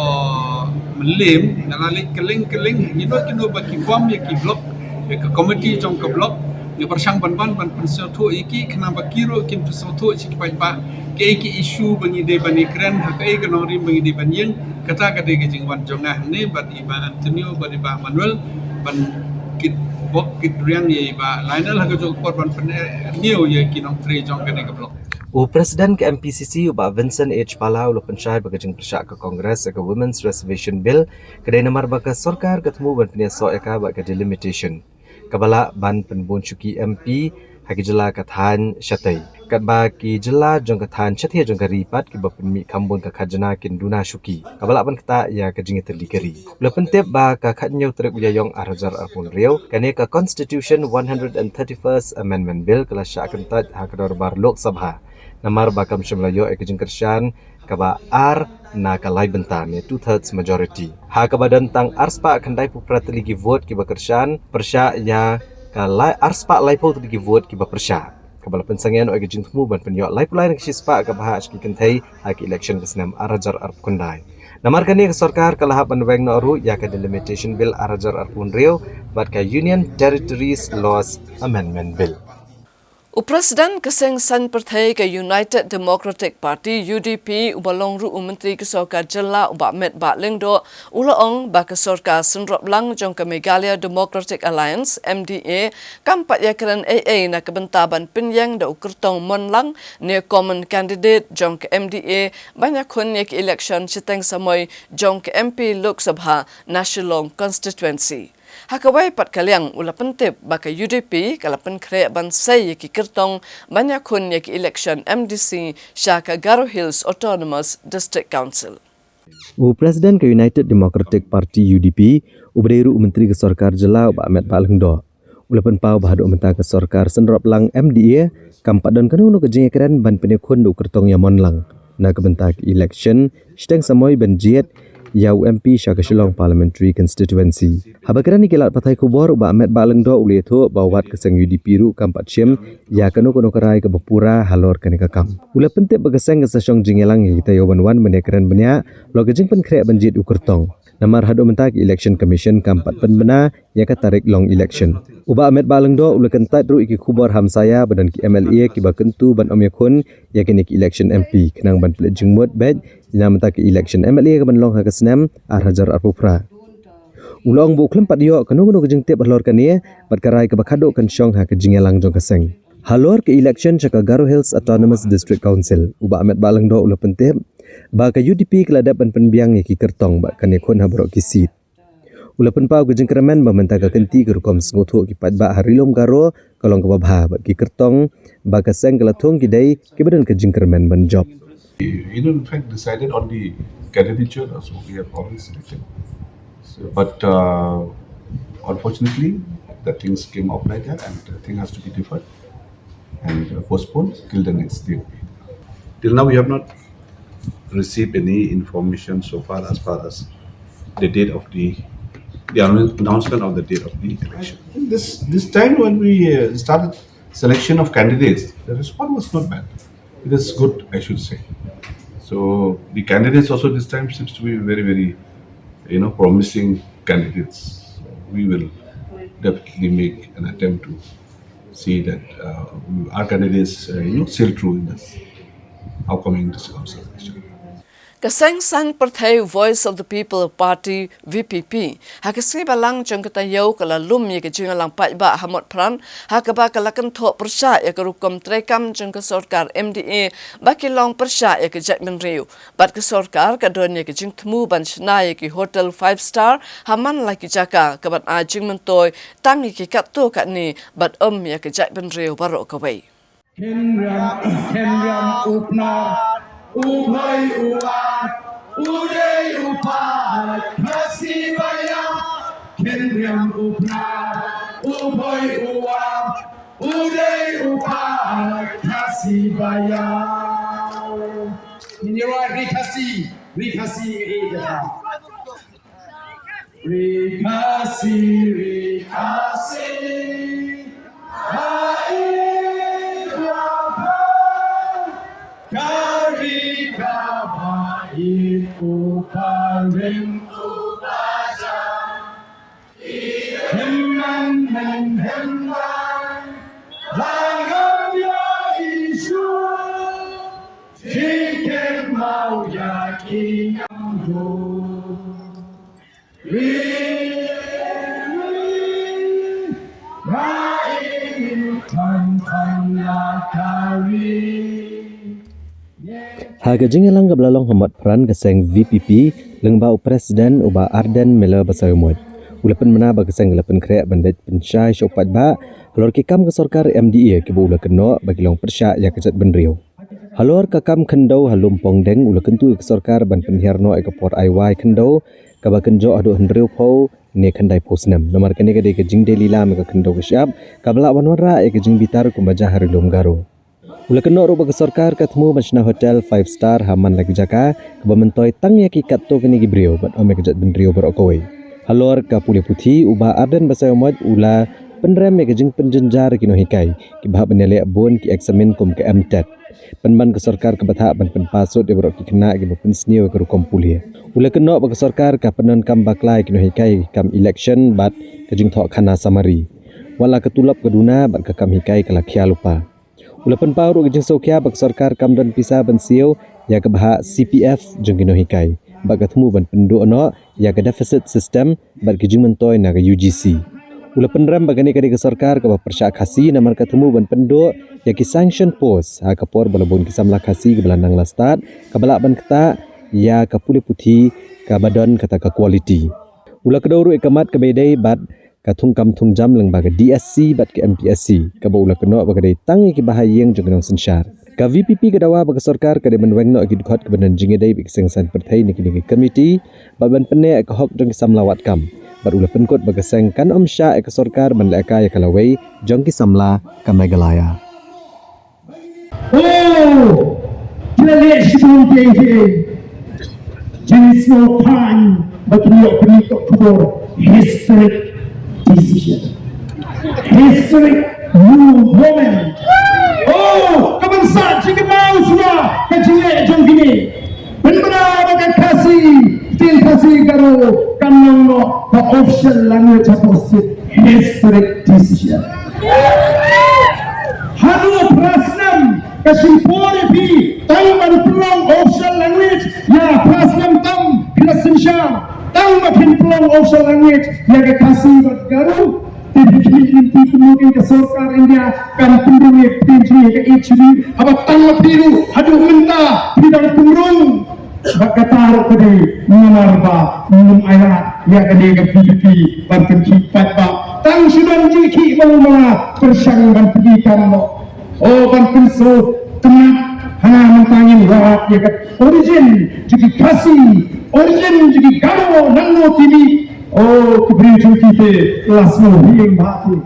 S10: melim ngalalik keling kino bagi form ya ki blok ya ke komiti jong ke blok ya bersang ban pensel tu iki kena bakiro kin pensel tu si pa ke iki isu bangi de bani kren ha ke ke nori bangi de banyen kata ke jing wan jongah ni bat iba Antonio bat iba Manuel ban kit bok kit riang ya iba Lionel ha ke jong korban pen new ya kinong tre jong ke blok
S2: Presiden ke MPCC ubah Vincent H. Palau lo pensyai bagajeng persyak ke Kongres ke Women's Reservation Bill kedai namar baka sarkar ketemu ban penyesok eka bak ke delimitation. Kabala ban penbun syuki MP haki jela kathan syatai. Kat baki jela jong kathan syatai jong karipat ki bapenmi kambun ke khajana kin duna syuki. Kabala ban kata ya kejing terlikari. Lo pentip ba ka khatnyau trek uyayong arajar arpun riau kane ka Constitution 131st Amendment Bill kala syak kentat hakador bar Lok Sabha. Namar bakam syamlayo ekajing kersyan kaba ar na kalai bentan ya 2/3 majority. Ha kaba dantang arspa kandai puprat ligi vote ki bakersyan persya ya kalai arspa lai po ligi vote ki bapersya. Kabala pensangian ekajing temu ban penyok lai pulai nak sispa ka bah ki kentai hak election kesnam arajar arp kundai. Namar kani ke sarkar kalah panweng no ru ya ka delimitation bill arajar arpun rio bat ka Union Territories Laws Amendment Bill.
S1: Presiden Keseng San Perthai ke United Democratic Party UDP ubalong ru menteri ke sarkar jela ubak met bak lengdo ulaong bak ke sarkar senrop lang jong ke Meghalaya Democratic Alliance MDA kampat ya keren AA na kebentaban penyang da ukertong monlang ne common candidate jong ke MDA banyak kun ke election siteng samoy jong ke MP Lok Sabha National Constituency. Hakawai pat kaliang ula pentip baka UDP kalapan kre bansai ki kertong banyak kun ki election MDC Shaka Garo Hills Autonomous District Council.
S2: Presiden ke United Democratic Party UDP ubreiru menteri ke sarkar jela ba Ahmed Balengdo. Ulapan pau bahadu mentang ke sarkar senrop lang MDA kampat dan kanu ke jeng keren ban penekun du kertong yamon lang. Na kebentak election steng samoy banjiet Yau MP Shaka Shillong Parliamentary Constituency. Habakaran ni kelat patai kubor ubah Ahmed Balengdo uli itu bawat keseng UDP ru kampat syem ya kanu kerai ke Bapura halor kani kakam. Ula pentip begeseng ke sesong jingelang kita yawan menekeren banyak lo kejeng pen krek banjit ukurtong. Namar hadu mentak Election Commission kampat penbena ya katarik long election. Ubah Ahmed Balengdo ula kentat ru iki kubor hamsaya badan ki MLA ki bakentu ban omyakun ya kini ki election MP kenang ban pelet jengmut bed ina mentak election MLA ke ban long ha kesnam arhajar arpupra. Ulong bu klempat dio kanu kejeng tip halor kani bat karai ke bakado kan syong ha kejingelang jong keseng. Halor ke election Shaka Garo Hills Autonomous District Council. Ubah Ahmed Balengdo ula pentip baka UDP keladapan penbiang ki kertong bak kanekon habrok ki seat. Ula penpau ke jengkramen mementaga kenti ke rukom sengutu ki patba harilom garo kalong ke babha bak ki kertong baka seng kelatung ki dai ki badan ke jengkramen ban job.
S12: You know, in fact, decided on the candidature, so we have already selected. So, but unfortunately, the things came up like that, and the thing has to be deferred and postponed till the next day. Till now, we have not received any information so far as the date of the announcement of the date of the election.
S13: This time when we started
S12: selection of candidates, the response was not bad. It is good, I should say. So the candidates also this time seems to be very, very, promising candidates. So we will definitely make an attempt to see that our candidates, sail through in this upcoming district council election.
S1: Kaseng sang partai Voice of the People Party VPP hakasngi balang jong katayo kala lum ye ke jingalang pai ba hamot pran hakaba kala kan tho persya ya kerukom trekam jong ke sarkar MDA bakilong persya ya ke jatmen riu bat ke sarkar kadon ye ke jing temu ban shna ye ke hotel 5 star haman laki jaka kabat ajing mentoy tang ye ke katto kat ni bat ya ke jatmen riu barok kawai
S4: Kenram upna Ubhay uat, uday upat, kasibaya. Kenram upna, ubhay uat, uday upat, kasibaya. Ini rikasi ida. Rikasi. Iku paling upaja Hemman Langam ya isu Jiken mau yakin amdo Rain tan lakari
S2: Haga jingalang gablalong hamat peran keseng VPP lengbau presiden uba Arden Mela Basayumot. Ulapan mana ba keseng ulapan krek bandet pensyai syopat ba halor kikam ke sarkar MDA ke ula keno bagi long persya ya kejat benriu. Halor kakam kendau halum pongdeng ula kentu ke sarkar ban penhiarno ke port IY kendau kaba kenjo adu hendriu pau ne kandai posnam. Nomor kene ke de jing delila me ke kendau ke syap kabla wanwara ke jing bitar kumbaja harilum garo. Ula kena rupa ke sarkar ketemu macna hotel 5 star haman lagi jaka keba mentoy tang ya kikat to kini gibrio bat ome kejat bendrio berokoi. Halor ka puli puthi uba Arden Basayomot ula penrem ya kejing penjenjar kino hikai kibah benelek bon ki eksamen kum ke MTET. Penban ke sarkar ke batha ban penpasut ya berok ki kena ki pensnio ke rukom puli. Ula kena ba ke sarkar ka penon kam baklai kino hikai kam election bat kejing thok khana samari. Wala ketulap keduna bat ka kam hikai kala khia lupa. Ulapan paru ke jeng sokia bak sarkar kamdan pisa ban siau ya ke bahak CPF jeng kino hikai bak ketemu ban penduk no ya ke deficit system bak ke jeng mentoy na ke UGC. Ulapan ram bagani ke sarkar ke persya khasi namar ketemu ban penduk ya ke sanction post ha ke por balabun ke samla khasi ke belandang lastat ke balak ban keta ya ke puli puthi ke badan kata ke quality. Ula kedauru ikamat ke bedai bat katung kam tung jam leng baga DSC bat ke MPSC ka ba ula keno baga dai tangi ke bahayeng jeng sensyar ka VPP ke dawa baga sarkar ka de menweng no agid khot ke benan jinge dai bik sengsan pertai ni kini committee ba ban pene ke hok jeng samlawat kam bat ula penkot baga seng kan sya ke sarkar ban leka ya kalawai jeng ki samla ka megalaya
S4: Jale shun dei Jenis no time bagi penik kubur history decision. History new moment. Kebangsaan jika mau semua kecilnya jom gini. Benar bagai kasih karo kanong no the official language of history decision. Halo prasnam kasimpore pi tangman pelong official language ya prasnam tam kinasensyang tahu makin peluang official language yang kasih buat garu dibikin mungkin ke sarkar India kan penduduk pinci ke HD apa tangga biru aduh mentah bidang pemurung bakatar tadi menarba minum air ya kene ke PDP banten kipat ba tang sudah jiki mula persang ban pendidikan lo banten so tenang hanya mentangin wak ya origin jadi kasih origin jadi garo nangno tini keberi kita lasno hing batu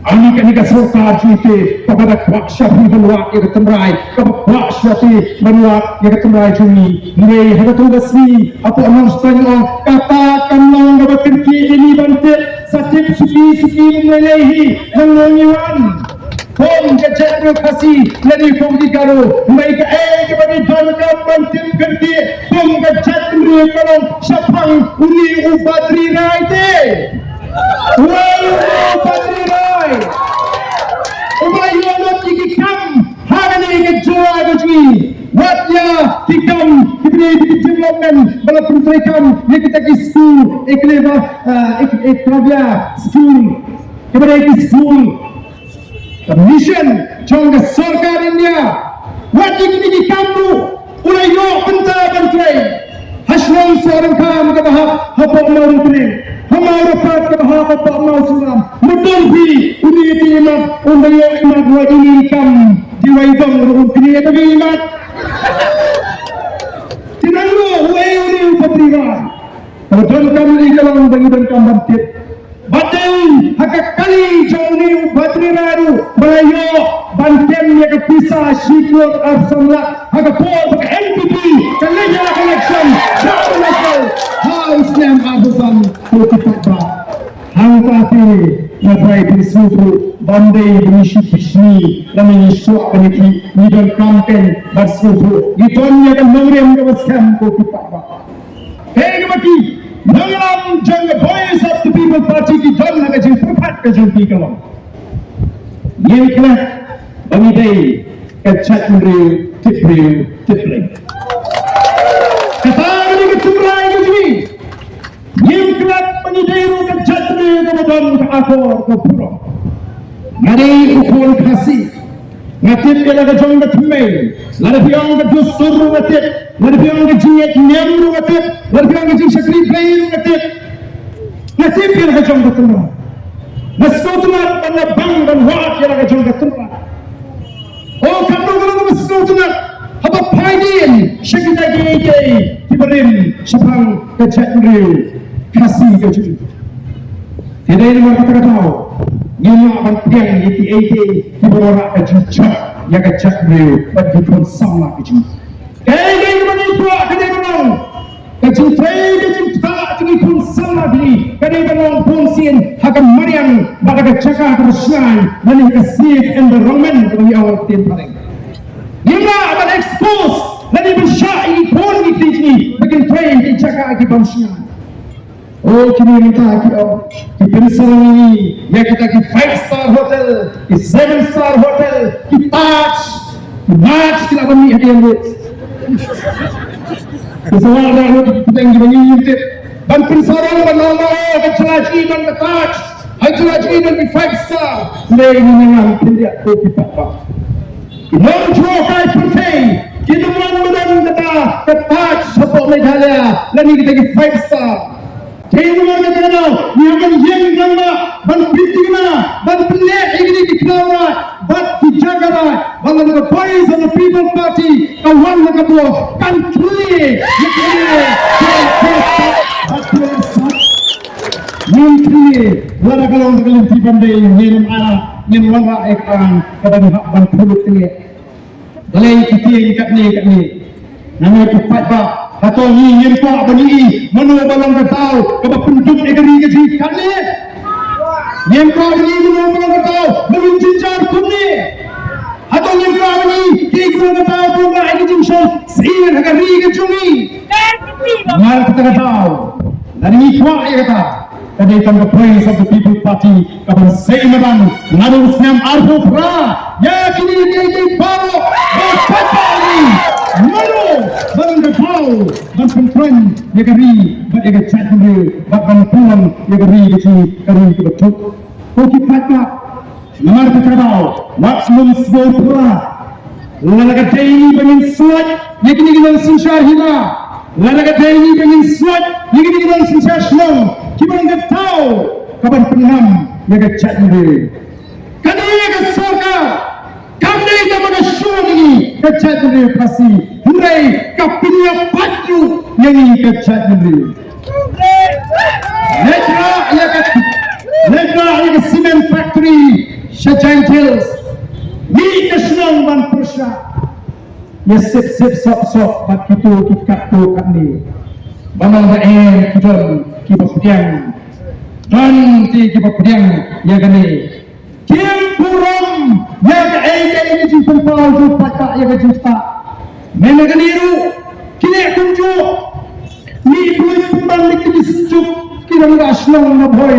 S4: ani kanika sarkar jute kepada waksyah benwak ya ketemrai waksyah benwak ya ketemrai juni mulai ada tugas ni apa announcement katakan nang dapat kerja ini bantet sakit suki melehi nangno nyiwan Pom ke cakap kasih dari pom di karo mereka ke bagi dalam mantin kerti pom ke cakap kalau siapang uni ubatri raite ubatri rai ubay yolot ikikam hagani ke joa gaji watya tikam diberi development bala penterikan yang kita ke school ekleva eklavia school kepada school mission jangka sarkar India wajib ini kamu ulai yo pentas bantrai hasnong seorang kam ke bahak apa mau bantrai hamau rapat ke bahak apa mau suram mudul bi uni imat ulai yo imat wa ini kam diwaidong ukni itu imat tinanglo ulai uni upatriwan kalau dan kami kalau bagi dan kambantit Batin hak kali jauhni batri raru Melayu Banten yang kepisah Syikur Arsamla hak pol hak NPP Kalenya election Jauh nasional Hal Islam Abusan Kutipa Hangkati Nafai Bisufu Bandai Benishi Bishni Lami Yiswa Beniki Nidon Kampen Barsufu Gitonya dan Mengriam Gawaskan Kutipa Hei Gabaki Mengalam jangka voice of the people party di dalam negara perpat kejumpi kalau yang kelak bagi day kecat meri tipri kata ini kecuali ini yang kelak bagi day kecat meri kemudian keakor ke pura ngari ukur kasih ngatit ke laga jangka tumai lada piang ke dusur ngatit lada piang ke jiat nyamru ngatit lada piang ke jing sakri playin ngatit ngatit ke laga jangka tumai nasautumat pada bang dan wak ke laga jangka tumai oh kandung kalau nasautumat apa paidin syakita gini tiberim syapang kecak riu kasih ke jujur tidak ini kata-kata tahu Nyawa bantiang yiti ete Tiborora kajicak Ya kajak riu Bagi pun sama kajin Kaya kemana itu Kaya menang Kajin tray Kajin tak Kini pun sama dini Kaya menang pun sin Hakam mariang Baka kajaka kebersihan Nani kesif environment Kami awal tin paling Nima akan expose Nani bersyai pun Kini Bagi tray Kajaka kebersihan Oh kini minta ki pensaran ini ya kita ki 5-star hotel, ki 7-star hotel, ki Taj kita bani hadiah ni. Kesalahan dah kita yang bani ini. Dan pensaran bernama kecelakaan dan ke Taj, kecelakaan dan ki 5-star. Ini memang tidak tu kita pak. Non jual 5%. Kita menang kita ke Taj support Meghalaya. Lagi kita ki 5-star. Kailangan na tayo, niyaman yang ganda, ban pitigna, ban pinek ini diklarat, ban dijagara, ban the voice of the people party, kawan na kapo, country, wala kalong kalim tibandai, nyenam anak, nyen wala ekang, kadang ban puluk ini, dalai kiti kat ni, namanya cepat pak. Atau ni yang pak bani manu balang ketau kaba penduk negeri gaji kali yang pak bani manu balang ketau manu jinjar kumni atau yang pak bani kikru ketau kumna ini jinsho sihir negeri gajumi mal kita ketau dari ni pak ya kata kadi tangga praise of the people party kaba seimadan nadu snam arfu pra ya kini dia baru berkata manu balang ketau ban pentran negeri ban ega chat negeri ban pulang negeri gaji kari ke betul ko ki patna namar ka kadao maximum score pura lalaga daily bangin suat yakini gilang sinshar hina lalaga daily bangin suat yakini gilang sinshar shlong kibang gatao kaban penam ega chat negeri kani ega soka kami tamaga syur ini kechat negeri kasih Hurai kapinya patu yang ini kechat negeri. Negra ya ke cement factory Shajang Hills. Ni kesenang ban persya. Ya sip sok bat itu kikat tu kat ni. Bamang bae kita kibapiang. Dan ti kibapiang ya gani. Kim puram Ya ke ini jumpa jumpa tak ya ke jumpa. Memang niru kini kunju ni boleh pulang ni kini sejuk kira nggak senang na boy.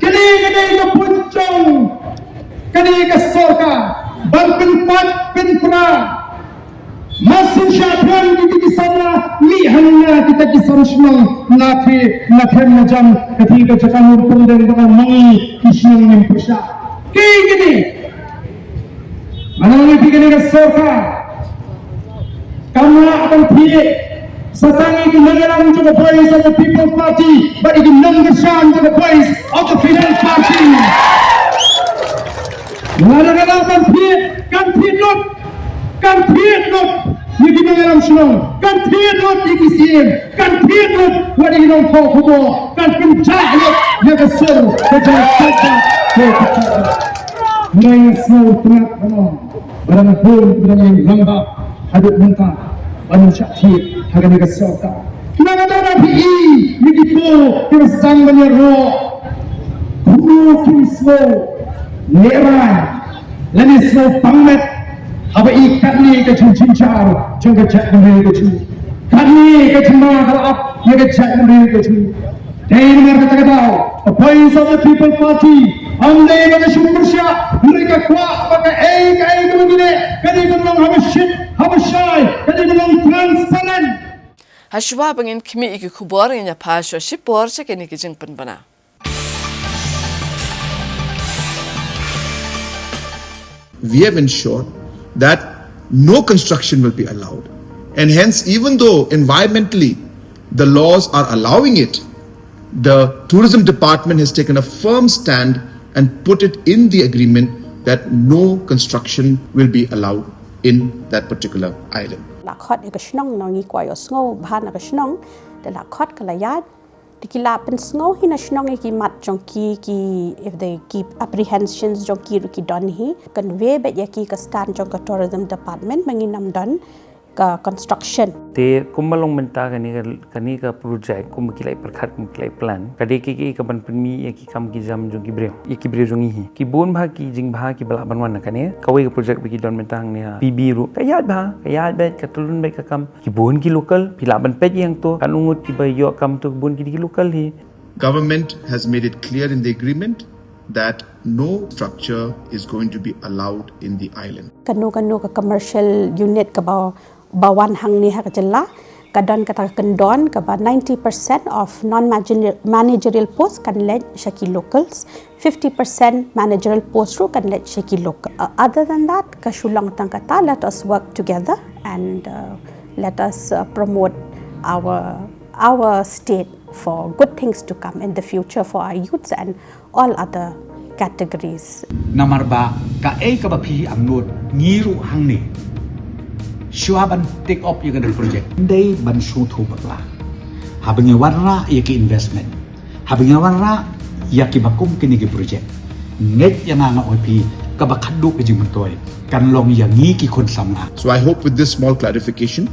S4: Kini ke puncong kini ke sorka banten pat pentra masih syabran di sana lihatnya kita kisah senang nafi macam ketika cakap pundeng dengan mangi kisah yang bersah kini mana ni kini ke sorka kamu akan pilih setangi di negara juga voice of the People's Party but it is non-bersam to the voice of the Fidel Party mana-mana akan pilih kan pilih ni kita dalam senang kan pilih ni kisien kan pilih wadi kita kau kubo kan pencahayat dia kesel kejahat Naya semua tengah kamu barang pun barang yang lembab hadut muka barang syakir harga mereka sorka nama dana PI begitu kita sedang menyerok guru kimsmo nerai lani semua pangmet apa ikat ni ke cincin-cincin jangan cek memberi ke cincin kat ni ke cemar kalap dia ke cek memberi ke cincin dari mereka kata the voice of the people party andai mereka syukur syak mereka kuat pakai ke begini kali memang habis shy kali memang transparent
S1: Hashwa bangin kimi iki kubor nya pasho shipor che kini kijing penbana.
S13: We have ensured that no construction will be allowed. And hence, even though environmentally the laws are allowing it, the tourism department has taken a firm stand and put it in the agreement that no construction will be allowed in that particular island.
S14: Lakot ega snong nongi kwayo sngo bahan ega snong de lakot kalayat dikila pen sngo hina snong ki mat jongki ki if they keep apprehensions jongki ruki don hi convey bet yaki ka stand jong ka tourism department manginam don ka construction
S15: te kumalong menta kani ka project kum kilai perkhat kum kilai plan kade ki ka ban penmi yaki kam ki jam jong ki breu jong hi ki bon bha ki jing bha ki bala ban wan kane kawai ka project bagi don mentang ne pb ru kayat bet ka tulun bet ka kam ki bon ki local pila ban pet yang to kan ungut ki bay yo kam to bon ki local hi.
S13: Government has made it clear in the agreement that no structure is going to be allowed in the island.
S14: Kanu ka commercial unit ka bawan hang ni ha kajalla kadon kata kendon ka 90% of non-managerial posts kan let shaki locals 50% managerial posts ru kan let shaki local other than that ka shulang tang kata let us work together and let us promote our state for good things to come in the future for our youths and all other categories.
S16: Namar ba ka ka ba pi amnot ngiru hang ni Shuaban take up yung ganun project. Hindi ban shoot ho bakla. Habang yung warra yaki investment. Habang yung warra yaki bakum kinigi project. Net yung nga opi kabakado ka jing mantoy. Kanlong yung ngiki konsam na.
S13: So I hope with this small clarification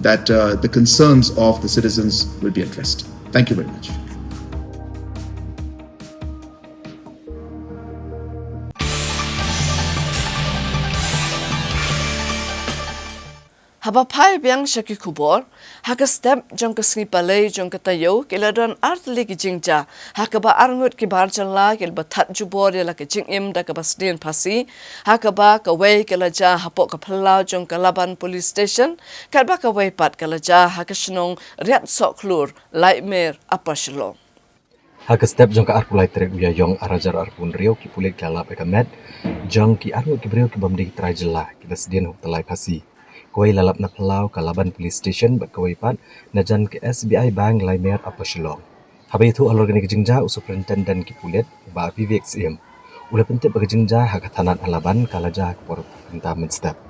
S13: that the concerns of the citizens will be addressed. Thank you very much.
S1: Haba pai biang shaki kubor, haka step jong ka sngi palay jong ka tayo, kiladon artli ki jingja, haka ba arngut ki barjan la, kil ba tat jubor ya la ki jingim da ka basdin pasi, haka ba ka way kilaja hapok ka palau jong ka laban police station, kat ba ka way pat kilaja haka shnong riat sok klur, laitmer apa shalom.
S2: Haka step jong ka arpulai trek uya yong arajar arpun rio ki pulik kalap eka med, jong ki arngut ki brio ki bamdi ki trajela, ki basdin huk talai pasi. Kawai lalap na palau ka laban police station bat kawai pat na jan ke SBI bank laimer apa shalom. Habis itu alor gani kejingja superintendent ki pulet ba VVXM. Ula penting bagi jingja hak tanat alaban kalaja hak por entah menstep.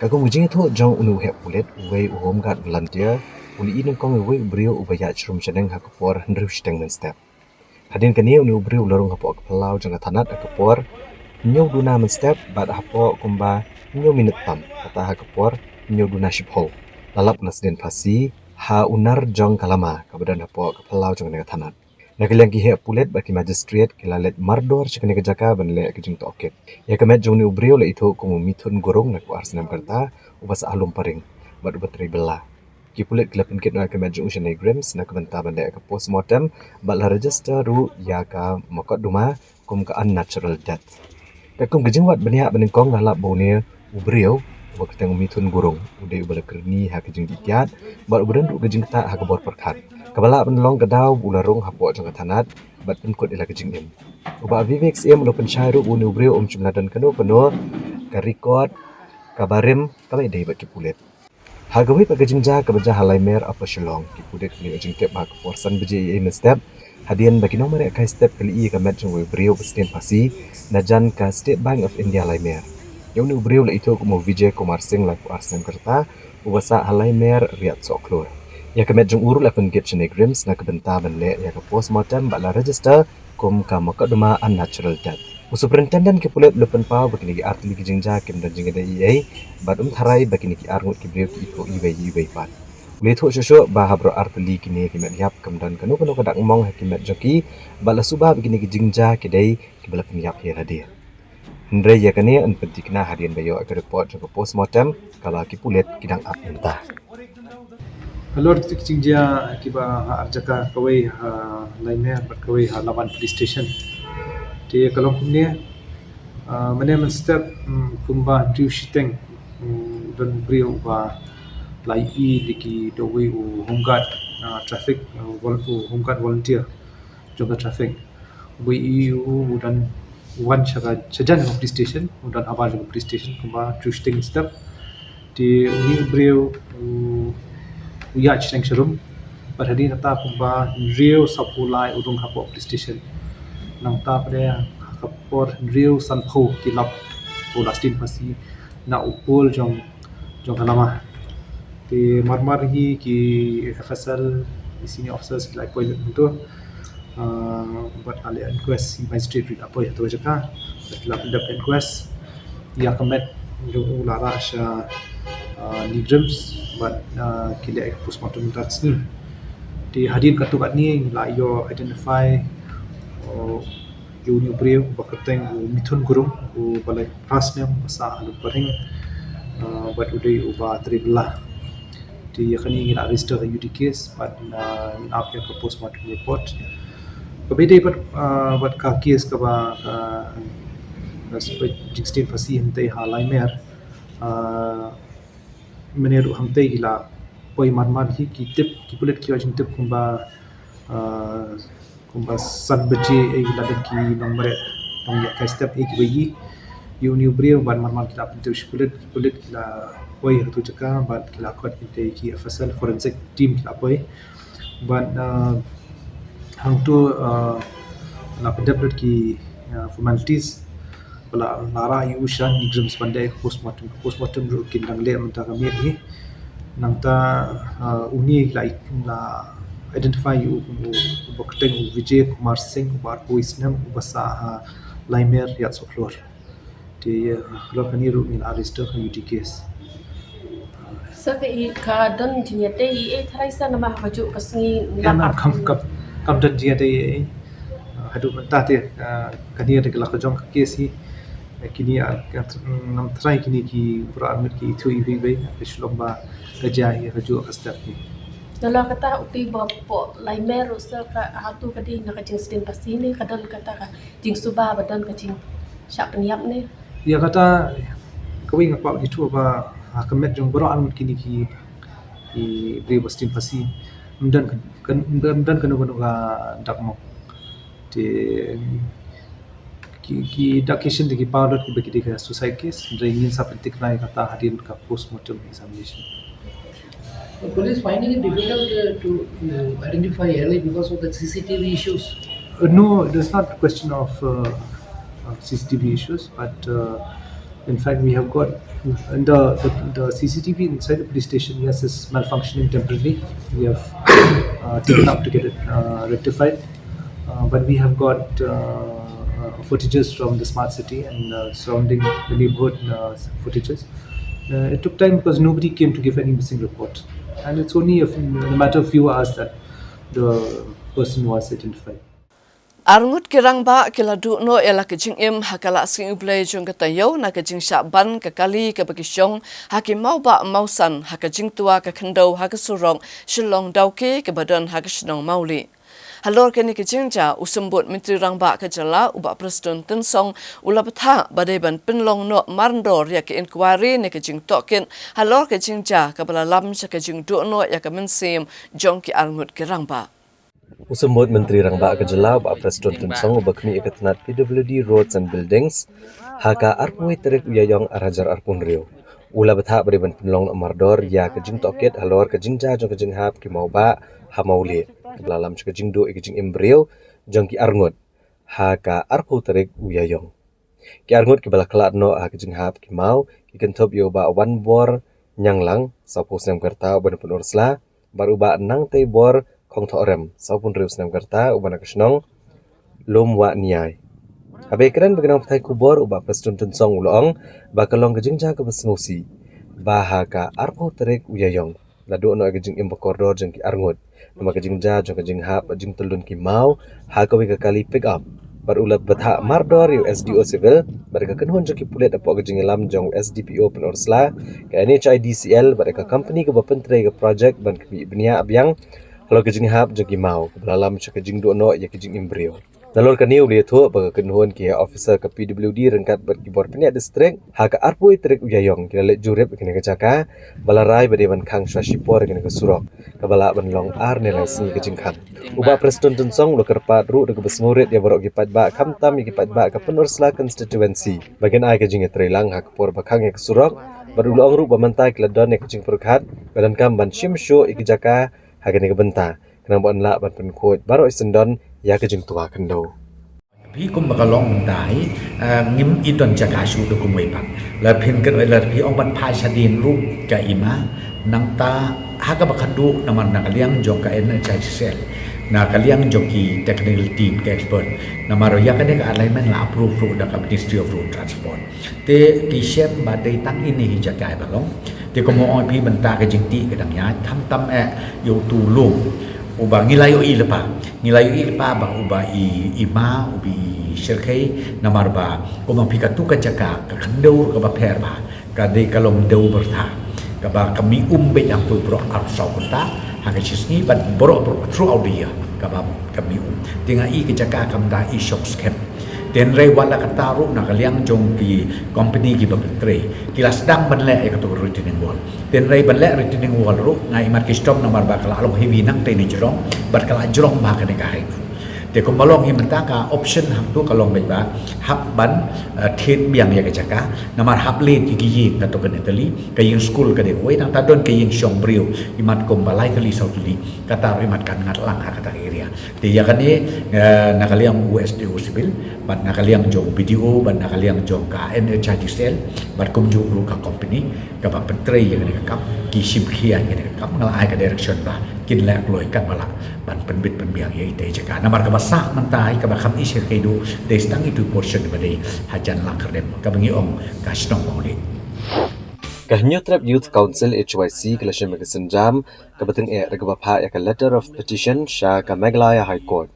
S2: Kagum ujing itu jong unu hek pulet uwe home guard volunteer uli ini kong uwe brio ubaya chrum chadeng hak por hendrus teng menstep. Hadin kani unu brio lorong hapok palau jang tanat hak por nyaw duna menstep bat hapok kumba nyaw minit tam kata ha kapor nyaw duna shipho lalap nasden pasi ha unar jong kalama kabadan hapo kapalau jong nega tanat Nakilang kihe pulet baki magistrate kilalet mardor chikane kejaka banle kijing toket. Ya kemet jongni ubrio le itu kumu mithun gorong nak arsenam karta ubas alum paring bad batri bela. Ki pulet kilapen kit na kemet jong usane grams nak benta banle ke postmortem bala register ru ya ka makot duma kum ka unnatural death. Kakum kijing wat bania benengkong nalap bone ubrio waktu tengok mithun gorong udai ubala kerni ha kijing dikiat bad uberan ru kijing ta ha kabor perkat. Kabala penlong kedau ularung hapok jong tanat bat penkut ila kejing im. Uba Vivek SIM lo penchai ru uni ubrio jumladan kano penuh ka record kabarim kabai dai bat kipulet. Hagawi pa kejing ja kabaja halai mer apa shalong kipulet ni ujing tep ba porsan beje im step hadian bagi nomor kai step kali i kamet jong ubrio bestin pasi najan ka State Bank of India halai mer. Yang ni ubrio la itu kumo Vijay Kumar Singh la Arsene Kerta ubasa halai mer riat soklor. Ya kemet jong uru lapen get grams na kebenta banle ya ke postmortem bala register kum ka makaduma unnatural death. Superintendent ke pulet lepen pau bakini ki artli ki jingja kim dan jingda EA badum tharai bakini ki arngut ki breu ki ko iwei pat. Le tho shosho ba habro artli ki ne ki met yap kam dan kanu kadak mong hakimet joki bala suba bakini ki jingja ki dai ki bala pen yap hera dia. Ndre ya kane an pentikna hadian bayo ke report jong postmortem kala ki pulet kidang ap mentah.
S17: Lord Tikjingja kiba arjaka kawai laimer bat kawai lawan police station. Di kalong kumne mane men step kumba driu shiteng don brio ba lai i diki doi u homguard traffic homguard volunteer joga traffic. We u dan wan chaga chajan police station dan abar police station kumba driu shiteng step di uni brio uya cheng sharum parhadi nata kumba rio sapulai udung hapo police station nang ta pre kapor rio sanpho kilap polastin pasi na upol jong halama te marmar hi ki FSL senior officers like point itu but ale inquest magistrate read apoy to jaka la pendap inquest ya kemet jo ulara sha Nigrams but kila postmortem that's ni di hadin katukat ni la yo identify uni breu bakateng mithun gurung u balai prasnem sa alu paring but udai uba tribla di yakani ngin register the UD case but up ya ke postmortem report kabede but ka case ka ba sebagai 16 fasi hentai halai mer meneru hamtai gila poi marmar hi kitip kipulet ki wajin tip kumba san beje e gila dan ki nomor tong ya ka step e ki bayi uni brio ban marmar kita pintu kipulet gila poi hatu jaka ban gila kot pintai ki FSL forensic team gila poi ban hang tu la pendapet ki formalities bala nara yu shan Nigrams pandai postmortem ru kin dang le menta kami ni nangta uni la identify yu bokteng Vijay Kumar Singh bar poisnam basa laimer yat soklor ti lo kani ru min arrestor ka UT case
S11: sabe ka dan jinyate e tharaisa nama haju kasngi
S17: na kam dan jinyate hadu menta te kani ada kelak jong case hi kini nam try kini ki beramir ki itu ibi baik selomba kerja ya kerja kastat ni
S11: kalau kata uti bapo laimer usa ka hatu kadi nak jing stin pasti ni kadal kata ka jing suba badan ka jing syak peniap ni
S17: ya kata kawing apa itu apa kemet jong beramir kini ki beri stin pasti dan kena ka dakmo di ki dakishin di powder ki bagi ka suicide case dringin sa pentik nai kata hadin ka postmortem examination.
S18: The police finding it difficult to identify early because of the CCTV issues.
S17: No, there's not a question of CCTV issues, but in fact we have got the CCTV inside the police station. Yes, is malfunctioning temporarily. We have taken up to get it rectified, but we have got footages from the smart city and surrounding the neighborhood footages. It took time because nobody came to give any missing report, and it's only a matter of few hours that the person was identified.
S1: Arngut kirang ba kiladu no ela kejing im hakala sing ublay jong katayo na kejing syaban kekali kebagisyong hakim mau ba mausan hakajing tua kekendau hakasurong shilong dauke kebadan hakashnong mauli. Halor kini kejing ja usembut Menteri Rang ba kejala ubak Presiden Tun Song ula betha badaiban penlong no marndor ya ke inquiry ne kejing tokin halor kejing ja kabala lam sa kejing du no ya ke mensim jong ki arngut kirang ba.
S2: Usembut Menteri Rang ba kejala ubak Presiden Tun Song ubak kami ikatnat PWD Roads and Buildings haka arpui terik uyayong arajar arpun rio. Ula betha badaiban penlong no marndor ya kejing tokit halor kejing ja jong kejing hap ki mau ba hamauli. Belalam sekejing do ikejing embryo jong ki arngut haka arpu terik uyayong ki arngut ki bala kelat no ha kejing hap ki mau ki kentop yo ba wan bor nyanglang sapu senam kerta ban pun ursla baru ba nang te bor kong thorem saupun riu senam kerta ubana kesnong lom wa niai abe kran begenang pthai kubor uba Presiden Tun Song ulong ba kalong kejing ja ke besmusi ba haka arpu terik uyayong ladu no kejing imbakordor jong ki arngut nama kejing ja jong kejing hap kejing telun ki mau ha kawi ka kali pick up barulat betha mardor yu SDO civil barka kenhon jong ki pulet apo kejing lam jong SDPO penursla ka NHIDCL barka company ke bapentre ke project ban ki benia abyang halo kejing hap jong ki mau belalam kejing do no ya kejing embryo Nalor kani uli thu baga kenhon ki officer ke PWD rengkat berkibor penya distrik haka arpui terik uyayong kila let jurip kini kecaka balarai badewan kang swashipor kini kesurok kabala banlong ar nilai singi kejingkan ubah Presiden Tun Song lo kerpat ru de besmurit ya borok gipat ba kamtam ya gipat ba ke penursla constituency bagian ai kejing trilang hak por bakang ya kesurok barulong ru bamantai keladon ya kejing perkat badan kam ban shimsho ikijaka hagani kebenta kenapa la ban penkot baro isendon ya kejing tua kendo
S16: พี่กุมบกลองมันได้งิมอินดอนจากาชูดกุมเวปักแล้วเพ่นกันไว้แล้วพี่องบันพายชาดินรูปกับอิมานังตาฮักกับขันดูน้ำมันนักเลี้ยงจงกับเอ็นใจเซลนักเลี้ยงจงกีเทคนิคทีมกับเอ็กซ์เพรสน้ำมันเราอยากกันได้กับอะไรมันลาพรูฟรูดักกับ Ministry of Road Transport แต่ที่เชฟบัดได้ตั้งอินนี่จะกลายบกลองแต่ก็มองพี่บรรดากับจิงตีกับดังยาทำตำอยู่ตูลุงubah ngilayo ilpa ba ubah ima ubi syirkai namar ba kumang pikatu ka jaka ka kandau ka ba per ba ka de kalong dau bertha ka ba kami umbe yang tu pro arsau kota haka sisni ban boro throughout the year ka ba kami tinga I ka jaka kam da I shock scam den rei wala ka taru na kaliang jong ki company ki ba tre kila sedang banle ka tu retaining wall den rei banle retaining wall ru ngai mat ki stop nomor ba kala long heavy nang te ni jrong bar kala jrong ba ka ne ka hai te ko malong hi menta ka option ham tu kalong ba hab ban thet biang ya ka jaka namar hab le ki gi ka to ka ne tali ka yin school ka de wei nang ta don ka yin shong brio imat kom balai tali sautuli kata imat kan ngat lang ha kata area te ya kan ni nakaliang USDO civil ban nakaliang jong BDO ban nakaliang jong ka NHIDCL ban kum ju ru ka company ka ba pentre ya ka kap ki sim khia ya ka kap ngal ai ka direction ba kin lek loi kan bala ban penbit penbiang ya ite jaka namar ka basa mantai ka ba kham I shir kaidu de stang itu portion ba dei hajan lang kerdem ka bangi ong ka snong mauli
S2: Kahnya Trap Youth Council HYC kelasya magasenjam kabateng regabapha ya ka letter of petition sya ka Meghalaya High Court.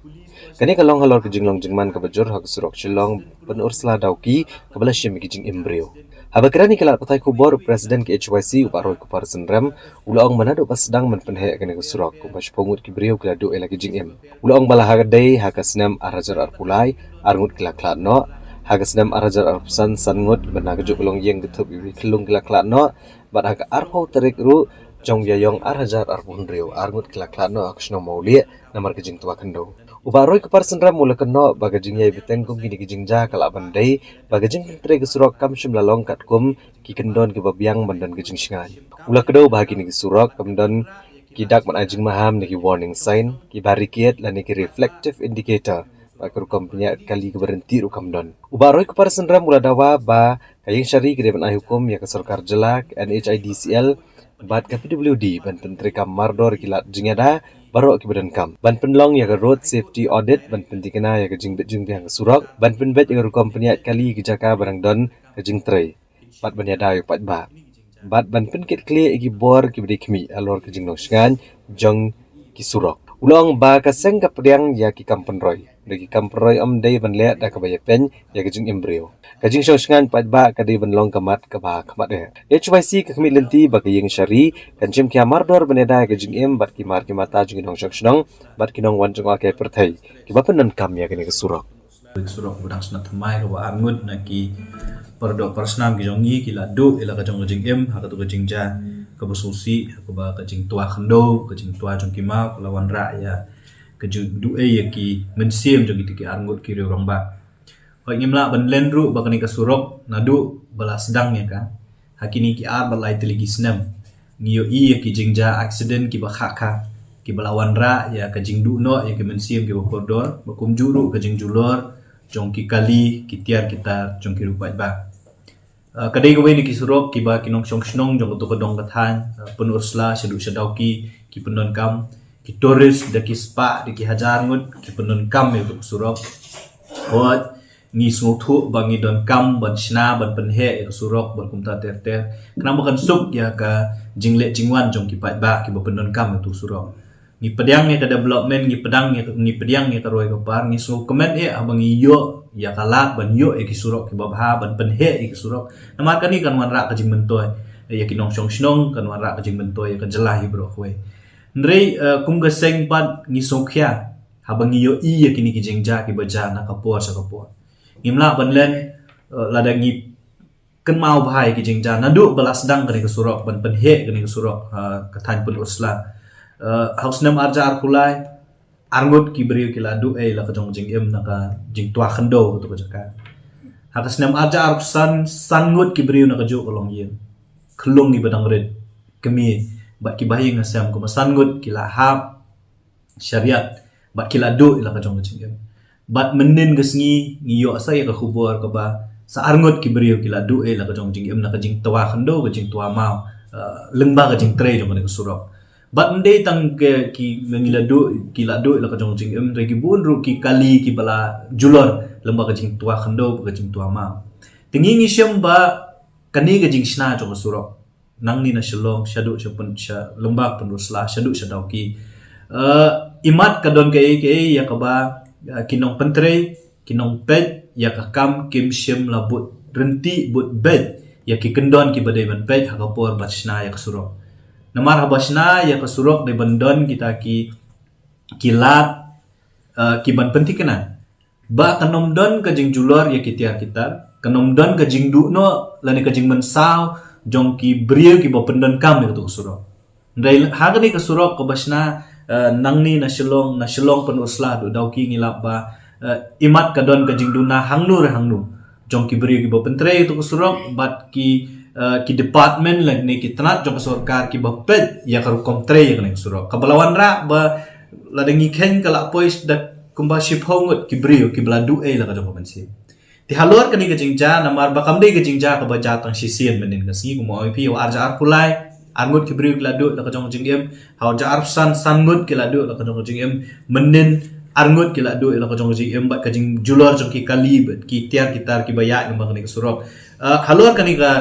S2: Kani kalong halor ke jinglong jingman ka bajur hak surok shillong penursla dauki ka balasya mikijing embryo. Habakrani kalat patai kubor Presiden ke HYC uparoi kupar senrem ulaong manado pasdang menpenhe kani surok kupas pongut kibrio keladu elaki jing em. Ulaong balahagadai hakasnam arajar arpulai arngut kelaklat no hagasnam arajar arpusan sangut benagajuk long yeng getup iwi kelung kelaklat no bat haka arpau terik ru jong yayong arajar arpun rio arngut kelaklat no aksno maulie namar kejing tua kendo ubaroi kupar senram mula keno bagajing yai biteng kum kini kejing ja kala bandai bagajing kentre gesurok kam shimla long kat kum ki kendon ki babiang bandan kejing shingan ula kedo bahagi ni gesurok kamdon ki dak man ajing maham ni ki warning sign ki barricade lan ki reflective indicator bakar kompenya kali ke berhenti ru kamdon ubaroi kupar senram mula dawa ba kayeng syari ke depan hukum ya ke sarkar jelak NHIDCL bat ka PWD ban pentri kam mardor kilat jingada baro ki badan kam ban penlong ya ke road safety audit ban pentikena ya ke jingbet jing biang surok ban penbet ya ke kompenya kali ke jaka barang don ke jing trei bat ban ya dayu pat ba bat ban penkit clear igi bor ki bedi kmi alor ke jing no sngan jong ki surok Ulang ba kaseng kapdiang ya ki kampenroy. Dagi kampenroy day ban le da kabaya pen ya kajing embryo. Kajing sosngan pat ba kadai ban long kamat ka ba kamat de. HYC ka kami lenti ba kayeng syari kan jim ki amardor baneda kajing em bat ki mar ki mata jing nong sosnong bat ki nong wan jong akai perthai. Ki ba penan kam ya kini kesurok.
S19: Kesurok budang sunat mai ro angut na ki perdo persnam ki jongi ki la do ila kajong kajing em hakatu kajing ja kebesusi aku ba kajing tua khendo kajing tua jong kima lawan ra ya kajing du ya ki mensiem jong ki angut ki orang ba ko ngimla ban lenru ba kani kesurok nadu bala sedang ya kan hakini ki ar balai teligi senam ngiyo ya ki jingja accident ki ba khakha ki balawan ra ya kajing du no ya ki mensiem ki ba koridor ba kum juru kajing julor jong ki kali ki tiar kita jong ki rupai ba kadai gawai ni kisurok kiba kinong song jong to kodong kathan penursla sedu sedauki ki penon kam ki tourist da ki spa di ki hajar ngut ki penon kam ya surok hot ni sngothu bangi don kam ban sna ban penhe ya surok ban kumta ter kenapa kan suk ya ka jingle jingwan jong ki pai ba ki penon kam itu surok ni pedang ya ka development ni pedang ya ni pedang ya ka roi ka par ni so comment ya abangi yo ya kalat ban yo ki surok ki babha ban penhe ki surok namar kani kan wan ra ka jing mentoy ya ki nong song snong kan wan ra ka jing mentoy ya ka jelah hi bro khwe ndrei kum ga seng pat ni sokhya habangi yo ya kini ki jingja ki baja na kapor sa kapor ngimla ban len lada ngi kan mau bhai ki jingja nadu balas dang kani ka surok ban penhe kani ka surok ka than pun ursla hausnam arja arkulai arngut ki beriu ki ladu la ka jong jing em naka jing tua khendo to ka jaka hakasnam arja arsan sangut ki beriu naka jo kolong yen khlung ni badang red kemi ba ki bahi ngasam ko sangut ki lahap syariat ba ki ladu la ka jong jing em bat menin gesngi ngiyo sa ya ka khubor ka ba sa arngut ki beriu ki ladu la ka jong jing em naka jing tua khendo ka jing tua mau lengba ka jing tre jong ka surok bat mende tang ke ki ngiladu ki ladu la ka jong jing em regi bun ru ki kali ki bala julor lembah ka jing tua khendo ka jing tua ma tingi ngi syam ba kani ka jing sna jong surok nang ni na shalong shadu chapun sha lembah penusla shadu shadau ki imat ka don ke ya ka ba kinong pentre kinong pet ya ka kam kim syam labut renti but bed ya ki kendon ki badai ban pet ha ka por bat sna ya ka surok namar habasna ya kesurok de bandon kita ki kilat ki ban pentikena ba kanom don ka jing julor ya kitia kita kanom don ka jing du no lani ka jing mensau jong ki brio ki ba pendon kam ya tu kesurok ndai hagani kesurok ka basna nangni na shalong penusla du dau ki ngilap ba imat ka don ka jing du na hangnu jong ki brio ki ba pentre tu kesurok bat ki department lang ni ki tanat jong sarkar ki bapet ya karu kontre ya kene surok kabalawan ra ba ladangi ken kala pois da kumba ship hongot ki brio ki bladu la ka jong pensi ti halor kani ka jingja namar ba kamde ka jingja ka ba jatang sisien menin ka si kumo ip wa arja arpulai angut ki brio ki ladu la ka jong jingem haw ja arsan sangut ki ladu la ka jong jingem menin arngut ki ladu la ka jong jingem ba ka jing julor jong ki kali ki tiar kitar ki bayak ngam kani ka surok halor kani ka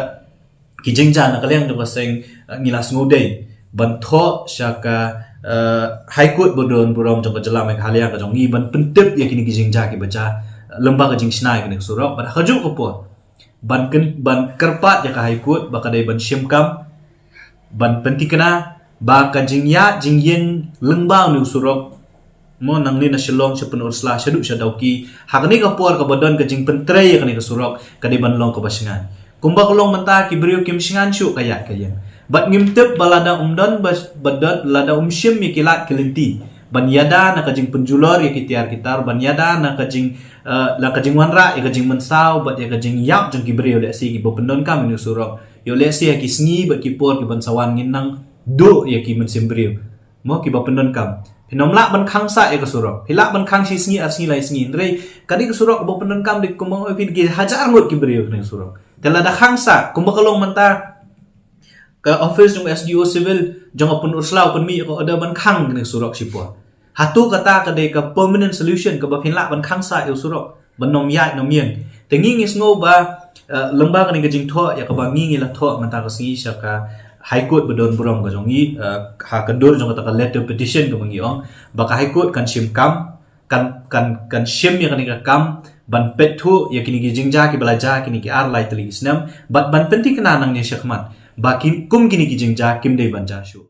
S19: ki jingja na kaliang jong seng ngilas ngudei bantho syaka high court bodon burom jong jela mek halia ka jong ban pentep ya kini ki jingja ki baca lembah ka jing snai kini surok pada haju ko po ban kerpat ya ka high court ba kadai ban syimkam ban pentikena ba ka jingya jingyen lembah ni surok mo nang ni na shalong sa penursla syadu syadauki hakni ka por ka bodon ka jing pentre ya kini ka surok kadai ban long ka basingan kumba kolong menta ki beriu kim singan syu kayak bat ngimtep balada umdon bas badat lada umsyim mi kilat kelenti ban yada na kajing penjulor ya kitiar kitar ban yada na kajing la kajing wanra ya kajing mensau bat ya kajing yap jeng ki beriu le si ki bopendon kam ni surok yo le si ya ki sngi bat ki por ki ban sawan nginang do ya ki mensim beriu mo ki bopendon kam pinomla ban khangsa ya ka surok hilak ban khang si sngi asngi lai sngi ndrei kadi ka surok bopendon kam dik kumong pi ki hajar ngut ki beriu ni surok telada khangsa kumbakalong menta ka office jong SDO civil jong apun ursla apun mi ko ada ban khang ni surok sipo hatu kata ka de ka permanent solution ka bapinla ban khangsa eu surok ban nom ya nom yen tengi ngis ngo ba lembah ka ni ka jing tho ya ka ba ngi la tho menta ka singi sya ka High Court bedon burong ka jongi ha kendur jong kata letter petition ka mangiong baka High Court kan sim kam kan sim ya kan kam ban petu ya kini ki jingja ki belaja kini ki ar lai teli isnam ban penti kana nang ni syakmat bakin kum kini ki jingja kim dei banja shu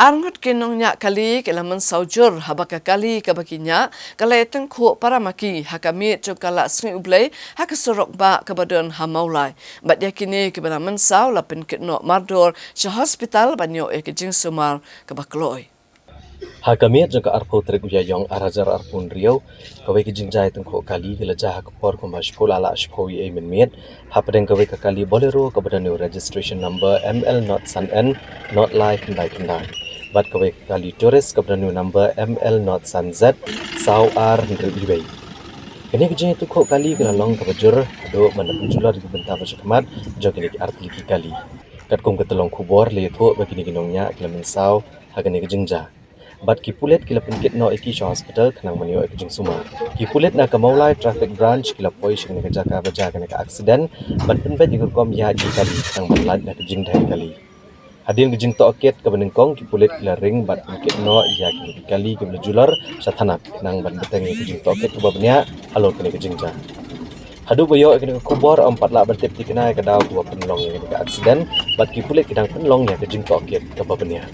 S1: Arngot kinongnya kali kelaman saujur habaka kali kabakinya kala eteng khu paramaki hakami cokala sri ublai hakasorok ba kabadon hamaulai bat yakini kibanaman sau lapin kitno mardor sha hospital banyo e kijing sumar kabakloi
S2: Hakami jangka arpo trek uyayong arajar arpun riau kawai kijing jai tengko kali kila jah kapor kumash pula ala ashpoi e minmiet hapadeng kawai kakali bolero kabadan registration number ML not san n not like kendai bat kawai kali tourist kabadan number ML not san z sau r ndribai kini kijing itu kok kali kila long kabajur ado mana penjular di bentah pasakamat jogini artliki kali kat kong ketelong kubor leto bagini ginongnya kila mensau hagani kijingja bat kipulet kila penkit no iki sha hospital kanang manio ekjing sumar kipulet na kamaulai traffic branch kila poi shing ne jaka baja kana ka accident ban penbet ikur kom ya di kali kanang banlat na kejing dai kali hadin kejing to oket ka benengkong kipulet kila ring bat penkit no ya kali ke jular sathanap kanang ban beteng kejing to oket babnya alor kana kejing ja hadu boyo ekne kubor 4 la bertip dikenai ka daw ku penlong ya ka accident bat kipulet kidang penlong ya kejing to oket ka babnya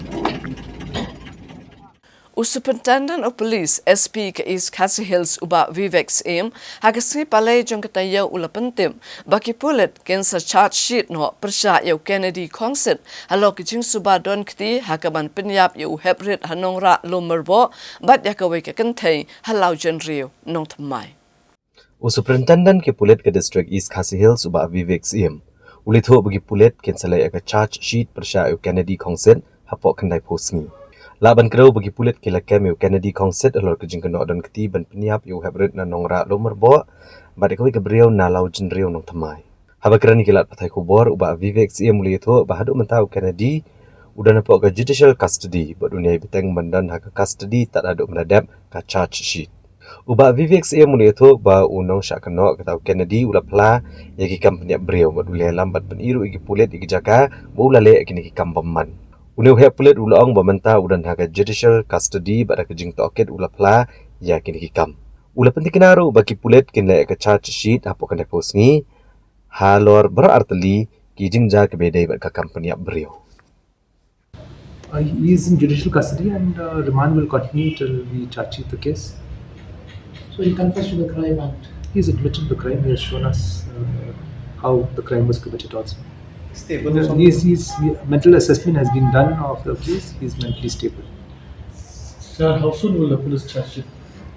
S1: Superintendent of Police SP ke East Khasi Hills uba Vivek Sim hagasni palai jong katayo ula pentim baki pulet cancer charge sheet no persya yau Kennedy concert halo kijing suba don kti hakaban penyap yau hebrit hanongra lomerbo bat yakawai ke kentai halau jenrio nong thamai
S2: Superintendent ke pulet ke district East Khasi Hills uba Vivek Sim ulitho bagi pulet cancel ya charge sheet persya yau Kennedy concert hapok kendai posni Laban kerau bagi pulet kila cameo Kennedy concert alor kejing kena odon keti ban peniap yu hebret na nongra lomer bo bade kawai kebriau na lau jenriau nong tamai. Haba kerani kilat patai kubor uba Vivek Sim muli itu bahadu mentau Kennedy udah napok ke judicial custody buat dunia beteng bandan hak custody tak ada meladap ka charge sheet. Uba Vivek Sim muli itu ba unong syak kena ketau Kennedy ulah pla yaki kam peniap briau buat dunia lambat peniru igi pulet igi jaka bu ulale kini ki kam pemman. Uneu hep pulet ulang bamenta udan haga judicial custody pada kejing toket ula pla ya kini hikam. Ula penting kenaru bagi pulet kini ke charge sheet apa kena posngi halor berarteli kijing ja ke bedai kat company brio.
S17: He is in judicial custody and remand will continue till we charge the case.
S18: So he confessed to the crime and
S17: he has admitted the crime. He has shown us how the crime was committed also.
S3: Stable.
S17: His mental assessment has been done of the case. He is mentally stable.
S4: Sir, how soon will the police charge it?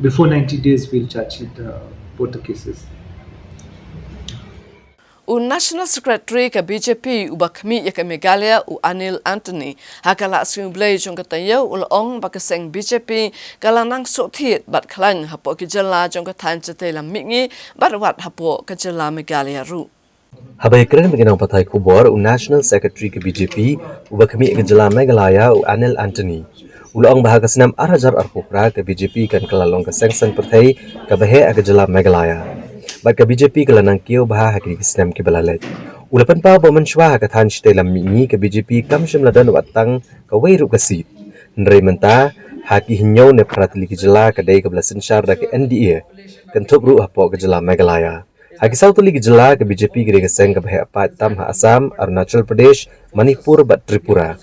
S17: Before 90 days, we'll charge it both the cases.
S1: National Secretary ke BJP ubakmi ya ke Meghalaya Anil Anthony hakala asumblay jong katayo ulong bakaseng BJP kalanang sothit bat klan hapo kijala jong katan chetela mingi bat wat hapo kijala Meghalaya ru
S2: Habai keren mengenang patai kubor National Secretary ke BJP ubakmi ke jela Meghalaya Anil Anthony ulong bahaga senam arajar arpupra ke BJP kan kelalong ke sengseng patai ke bahe ke jela Meghalaya bat ke BJP kelanang kio bah hakini ke senam ke balalet ulapan pa bo menshwa ke tan chetela mingi ke BJP kam shimladan watang ke weiru ke sit nrei menta haki hinyau ne pratili ke jela ke dai ke belasin syar da ke NDA kan tobru hapo ke jela Meghalaya Haki Sautuli gejala ke BJP ke seng ke bahaya pat tam ha Assam, Arunachal Pradesh, Manipur bat Tripura.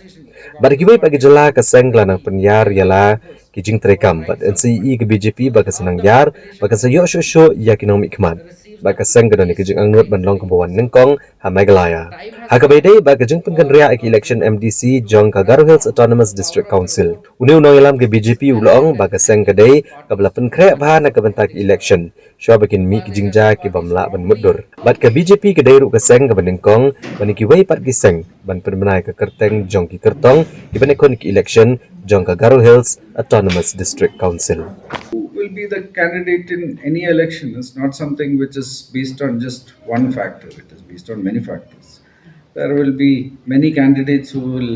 S2: Bat kibai pagi jela ke seng lanang penyar ialah kijing terekam bat NCE ke BJP baka senang yar baka sayok syo ya kinomi kemat. Baka seng ke dani kijing angnut bandlong ke bawan nengkong ha Meghalaya. Haka bedai baka jeng penkan ria ke election MDC jong ke Garo Hills Autonomous District Council. Uni unang ilam ke BJP ulong baka seng ke day ke belapan krek bahan ke bentak election. Syua bakin mi kijing ja ke bamla ban mudur. Bat ke BJP ke dairu ke seng ke benengkong ban ki wei pat ki seng ban penbenai ke kerteng jong ki kertong ki benekon ki election jong ke Garo Hills Autonomous District Council.
S20: Will be the candidate in any election is not something which is based on just one factor. It is based on many factors. There will be many candidates who will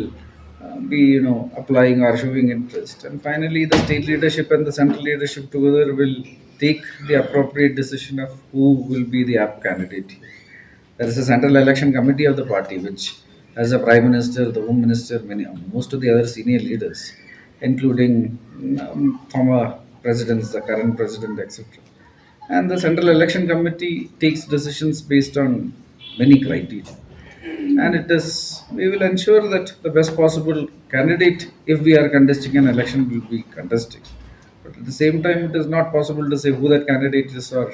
S20: be, applying or showing interest, and finally the state leadership and the central leadership together will take the appropriate decision of who will be the apt candidate. There is a central election committee of the party which as the Prime Minister, the Home Minister, most of the other senior leaders, including former presidents, the current president, etc. And the Central Election Committee takes decisions based on many criteria. And we will ensure that the best possible candidate, if we are contesting an election, will be contesting. But at the same time, it is not possible to say who that candidate is or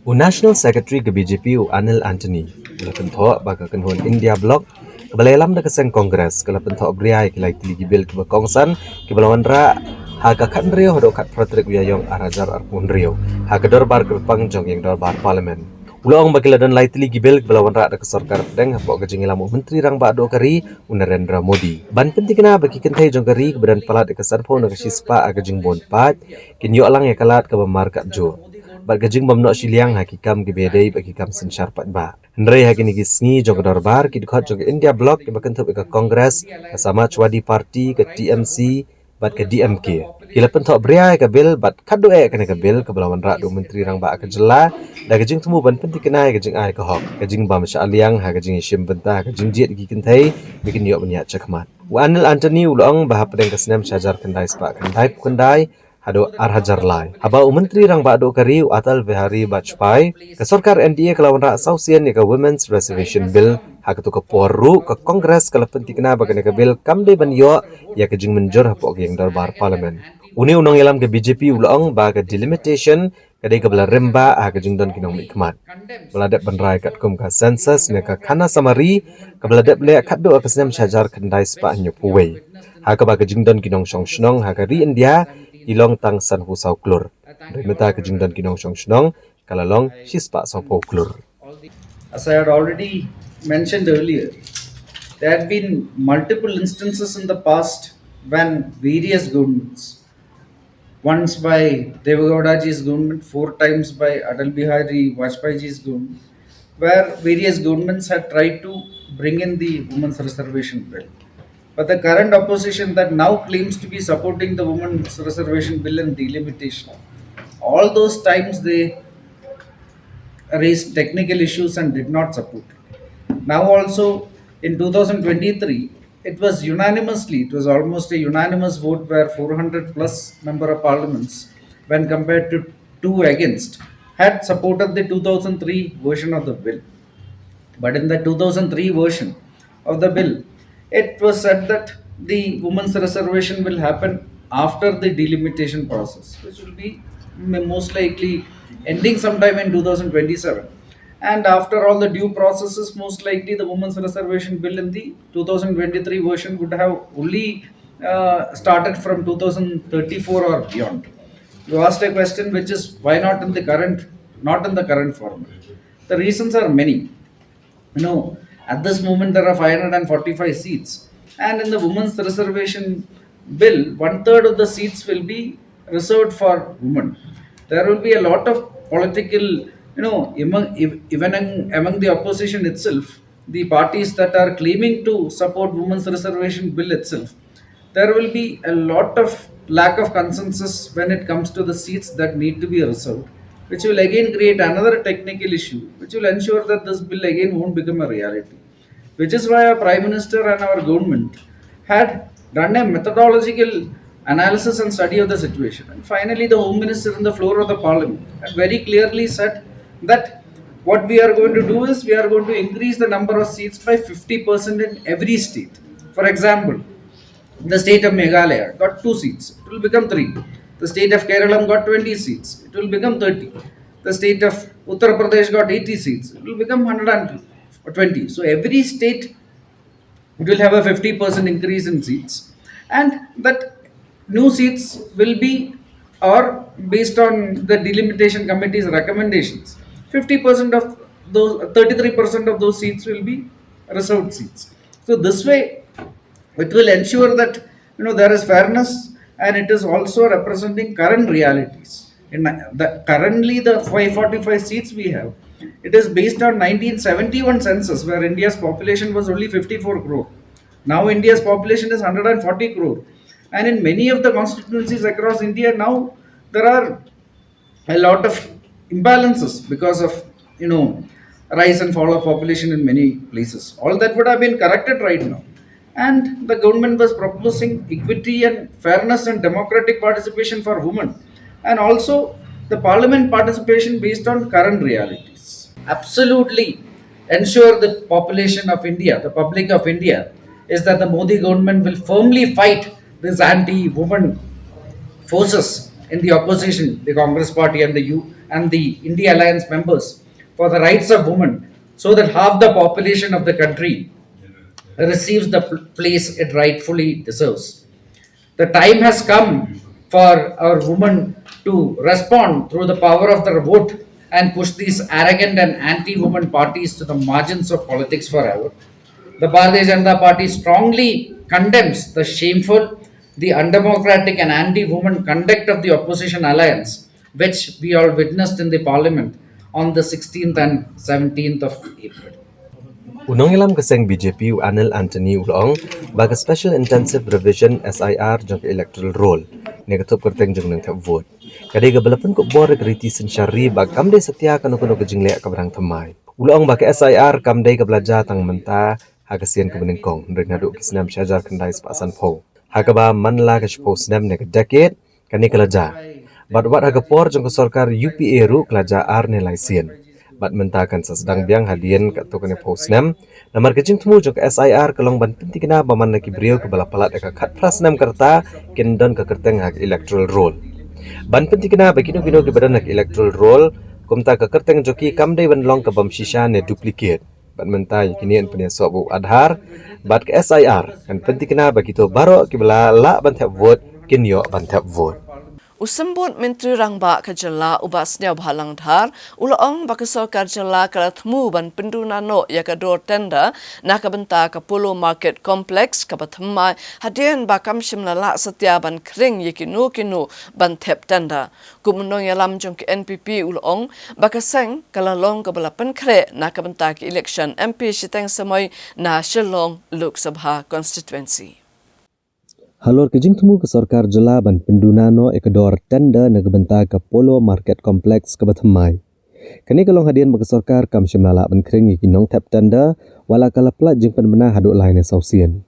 S2: National Secretary ke BJP Anil Antony kala pentho baga kanhon India Bloc kebalalam da keseng Kongres kala pentho briai kala tiligi bil ke Kongsan ke balawan ra ha ka khan rio hodo khat pratrik yong arajar arpun rio ha ke dorbar kerpang jong yang dorbar parlimen ulong bakila dan lai tiligi bil ke balawan ra da ke sarkar pedeng ha pok jeng ilamu menteri rang ba do kari Narendra Modi ban pentingna bagi kentai jong kari ke badan palat ke sarpo na ke sispa aga jing bon pat kinyo alang ya kalat ke markat jo Bagajing bamno siliang hakikam gibedei bagikam sensyar patba. Hendrei hakini gisni jong dorbar ki dikhat jong India Bloc ke bakentup ke Kongres ke Samajwadi Party ke TMC bat ke DMK. Kila pentok bria ke bil bat kadu kena ke bil ke belawan rak do menteri rang ba ke jela da gajing temu ban penting kenai gajing ai ke hok. Gajing bam syaliang ha gajing shim bentah gajing jiet gi kentai bikin yok beniat cakmat. Anil Antony ulong bahap pedeng kesnem syajar kendai sepak kendai hado arhajar lai. Haba menteri rang bado kari Atal Bihari Vajpayee ke sarkar NDA kelawan rak sausian ke Women's Reservation Bill hak tu ke poru ke Kongres kala pentingna bagana ke bil kamde ban yo ya ke jing menjur hapok yang darbar parlimen. Uni unang yalam ke BJP ulong ba ke delimitation kadai ke bela remba ha ke jing don kinong mikmat. Beladak benrai kat kum ke census ne ke kana samari ke beladak beliak kat do ke senam syajar kendai spa nyopuwe. Ha ke ba ke jing don kinong syong shnong ha ke ri India ilong tang san husau klur. Remeta ke jingdan kinong syong shnong kalalong shispa sopo klur.
S20: as I had already mentioned earlier, there had been multiple instances in the past when various governments, once by Devagowdaji's government, 4 times by Atal Bihari Vajpayee's government, where various governments had tried to bring in the Women's Reservation Bill. But the current opposition that now claims to be supporting the Women's Reservation Bill and delimitation, all those times they raised technical issues and did not support it. Now also in 2023, it was almost a unanimous vote where 400 plus member of parliaments, when compared to 2 against, had supported the 2003 version of the bill. But in the 2003 version of the bill, it was said that the women's reservation will happen after the delimitation process, which will be most likely ending sometime in 2027. And after all the due processes, most likely the women's reservation bill in the 2023 version would have only started from 2034 or beyond. You asked a question which is why not in the current format. The reasons are many. At this moment there are 545 seats, and in the women's reservation bill, 1/3 of the seats will be reserved for women. There will be a lot of political, even among the opposition itself, the parties that are claiming to support women's reservation bill itself, there will be a lot of lack of consensus when it comes to the seats that need to be reserved, which will again create another technical issue, which will ensure that this bill again won't become a reality. Which is why our Prime Minister and our government had done a methodological analysis and study of the situation. And finally, the Home Minister in the floor of the Parliament had very clearly said that what we are going to do is we are going to increase the number of seats by 50% in every state. For example, the state of Meghalaya got 2 seats, it will become 3. The state of Kerala got 20 seats, it will become 30. The state of Uttar Pradesh got 80 seats, it will become 120. So every state will have a 50% increase in seats, and that new seats will be, or based on the delimitation committee's recommendations, 50% of those, 33% of those seats will be reserved seats. So this way, it will ensure that there is fairness, and it is also representing current realities. Currently, the 545 seats we have, it is based on 1971 census, where India's population was only 54 crore. Now India's population is 140 crore. And in many of the constituencies across India now, there are a lot of imbalances because of rise and fall of population in many places. All that would have been corrected right now. And the government was proposing equity and fairness and democratic participation for women, and also the parliament participation based on current realities. Absolutely ensure the population of India, the public of India, is that the Modi government will firmly fight this anti-woman forces in the opposition, the Congress party and the India Alliance members, for the rights of women, so that half the population of the country receives the place it rightfully deserves. The time has come for our women to respond through the power of their vote and push these arrogant and anti-woman parties to the margins of politics forever. The Bharatiya Janata Party strongly condemns the shameful, the undemocratic and anti-woman conduct of the opposition alliance, which we all witnessed in the parliament on the 16th and 17th of April.
S2: Unong ilam kaseng BJP u Anil Anthony ulong baga Special Intensive Revision SIR jang electoral roll negatif kerteng jang nang thap vote. Kadai ga balapan ko bor kriti sensyari bag kamde setia kanu kejing lek kabrang thamai. Ulong baga SIR kamde ka belajar tang menta hagasian ke benengkong renadu kisnam syajar kendai sepasan pho. Hagaba manla ka shpo snam ne decade kani kelaja. Bat hagapor jang sarkar UPA ru kelaja ar ne laisien. Bat mentakan sesedang biang hadian kat tu kena posnam namar kejing temu jok SIR kelong ban penting kena baman lagi beliau ke balapalat dekat kat prasnam kerta kendon ke kerteng hak electoral roll ban penting kena begino ke badan hak electoral roll kumta ke kerteng joki kamdai ban long ke bam shisha ne duplicate bat mentai kini en punya sobu adhar bat ke SIR kan penting kena begitu baro ke bala la ban tap vote kinyo ban tap vote.
S1: Usambut Menteri Rangba Kajala ubasnya bahalang dhar ulaong bakasokar jala karatmu ban pendunano ya kador tenda nak benta ke Polo Market Complex ke Bathmai hadian bakam shimlala setia ban kering yakinu ban tep tenda kumunong yalam jong ke NPP ulaong bakaseng kalalong ke balapan kre nak benta ke election MP Shiteng Samoy na Shillong Lok Sabha constituency.
S2: Halor kejing temu ke sarkar jela ban pendunano ekador tenda nagbenta ke Polo Market Complex ke Bathmai. Kini kalong hadian bagi sarkar kam shimlala ban kering ikinong tap tenda wala kala plat jing penmena haduk lain sausian.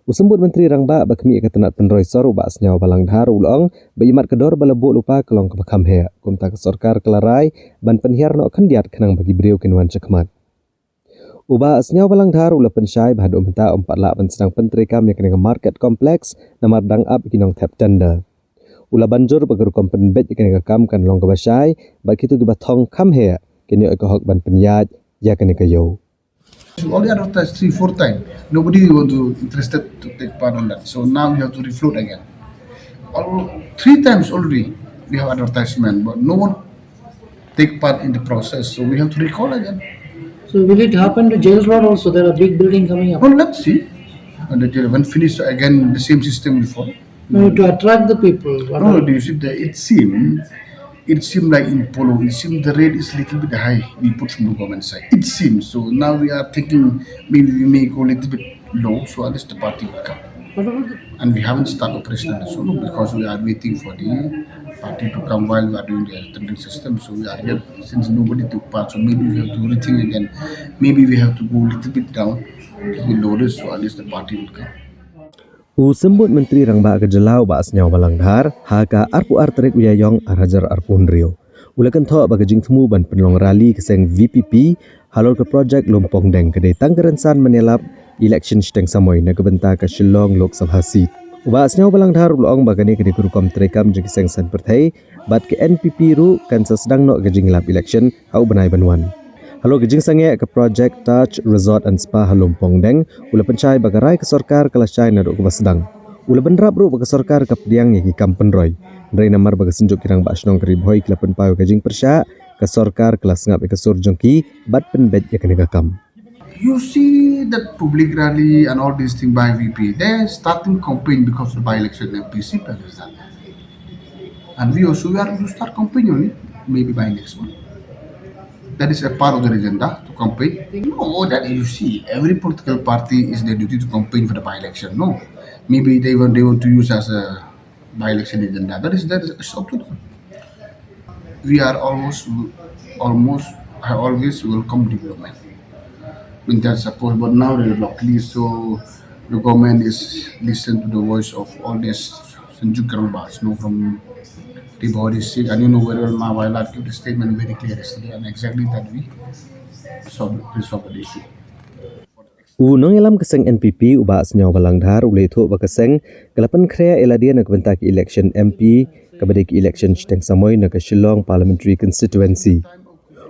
S2: Usambut Menteri Rangba bakmi ikatanat penroi soru bas nyaw balang dhar ulong bayimat kedor balebuk lupa kelong ke bakam he kumta ke sarkar kelarai ban penhiar no kendiat kenang bagi beliau kinwan cekmat. Uba asnyaw balang dhar ula pensyai bahadu menta 4 lak ban sedang penteri kam yang kena market complex namar dang up kinong tap tender. Ula banjur bagar kompen bet yang kena kam kan long kebasyai bagi tu giba thong kam he kini oi hok ban penyat ya kena kayo.
S21: Only advertised 3-4 times. Nobody want to interested to take part on that. So now we have to refloat again. 3 times already we have advertisement, but no one take part in the process. So we have to recall again.
S18: So will it happen to Jail Road also? There are big building coming up.
S21: Well, let's see. And the jail, when finished again, the same system will follow.
S18: No, to attract the people.
S21: No, you see, it seemed like in Polo, it seemed the rate is a little bit high. We put from the government side. It seems. So now we are thinking maybe we may go a little bit low, so at least the party will come. And we haven't started operation so because we are waiting for the party to come while we are doing the tendering system. So we are here since nobody took part. So maybe we have to rethink again. Maybe we have to go a little bit down, a little bit lower, so at least the party will come.
S2: Usambut Menteri Rangba Kejelau bas nyaw balang dhar haka arpu arterik uyayong arhajar arpun rio. Ulakan thok bagajing temu ban penlong rali keseng VPP halol ke projek Lumpong Deng kedai tanggerensan menelap election Shiteng Samoy na kebenta ke Shillong Lok Sabha seat. Ubas nyaw balang dhar ulong bagani kedai kurukom terekam jeng keseng san pertai bat ke NPP ru kan sesedang nok gajing lap election au benai banwan. Halo gajing sange ke projek Touch Resort and Spa Lumpong Deng ula pencai bagarai ke sarkar kelasai na dok sedang. Ula benrap ru bagi sarkar ke pediang yaki kampen roy. Nrai namar bagi senjuk kirang basnong keribhoi kelapen payo gajing persya ke sarkar kelas ngap ke sur jongki bat penbet yakni kam.
S21: You see that public rally and all these things by VP, they're starting campaign because of the by-election MPC. And we also are to start campaign only, maybe by next month. That is a part of the agenda to campaign. No, that you see, every political party is their duty to campaign for the by-election. No, maybe they want to use as a by-election agenda. That is up to them. We are almost I always welcome development. When that's supposed, but now they're locally, so the government is listen to the voice of all these Sanjuk Karambas, from the body sick, and very well, Mawala give the statement very clear yesterday, and exactly that we resolve the issue.
S2: Unang ilam keseng NPP uba senyaw balangdhar ulai thu bakaseng kalapan krea eladia nak bentak election MP kabadik election chiteng samoy nak Shillong Parliamentary Constituency.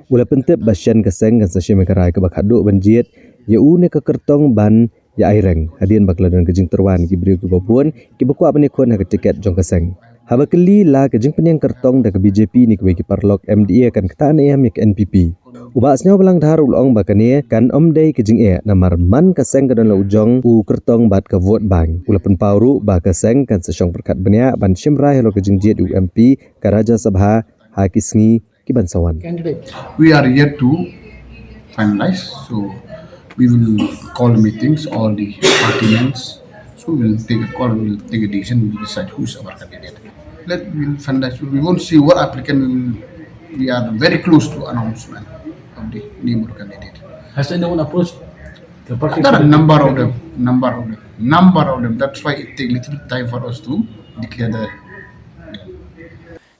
S2: Ula pentep basyan keseng kan sasya mekarai ke bakhaduk banjiet ya ne ke kertong ban ya aireng hadian bakladan kejing terwan ki beriu ki babuan ki bakwa bani kon hak tiket jong keseng. Habakeli la kejing penyang kertong dak BJP ni ke parlok MDA kan ketaan ayam yak NPP. Ubas nyaw belang dhar ulong bakane kan omdei kejing namar man kaseng kadan ujong u kertong bat ke vote bank. Ulapan pauru ba kaseng kan sesyong perkat benya ban shimrai helo kejing jiet UMP ka Raja Sabha hakisngi ki bansawan.
S21: We are yet to finalize, so we will call meetings, all the parliaments. So we will take a call, we will take a decision, we will decide who is our candidate. We will finalize. We won't see what applicant. We are very close to announcement of the name of the candidate.
S20: Has anyone approached the party?
S21: There are a number of them. That's why it takes little bit time for us to declare the.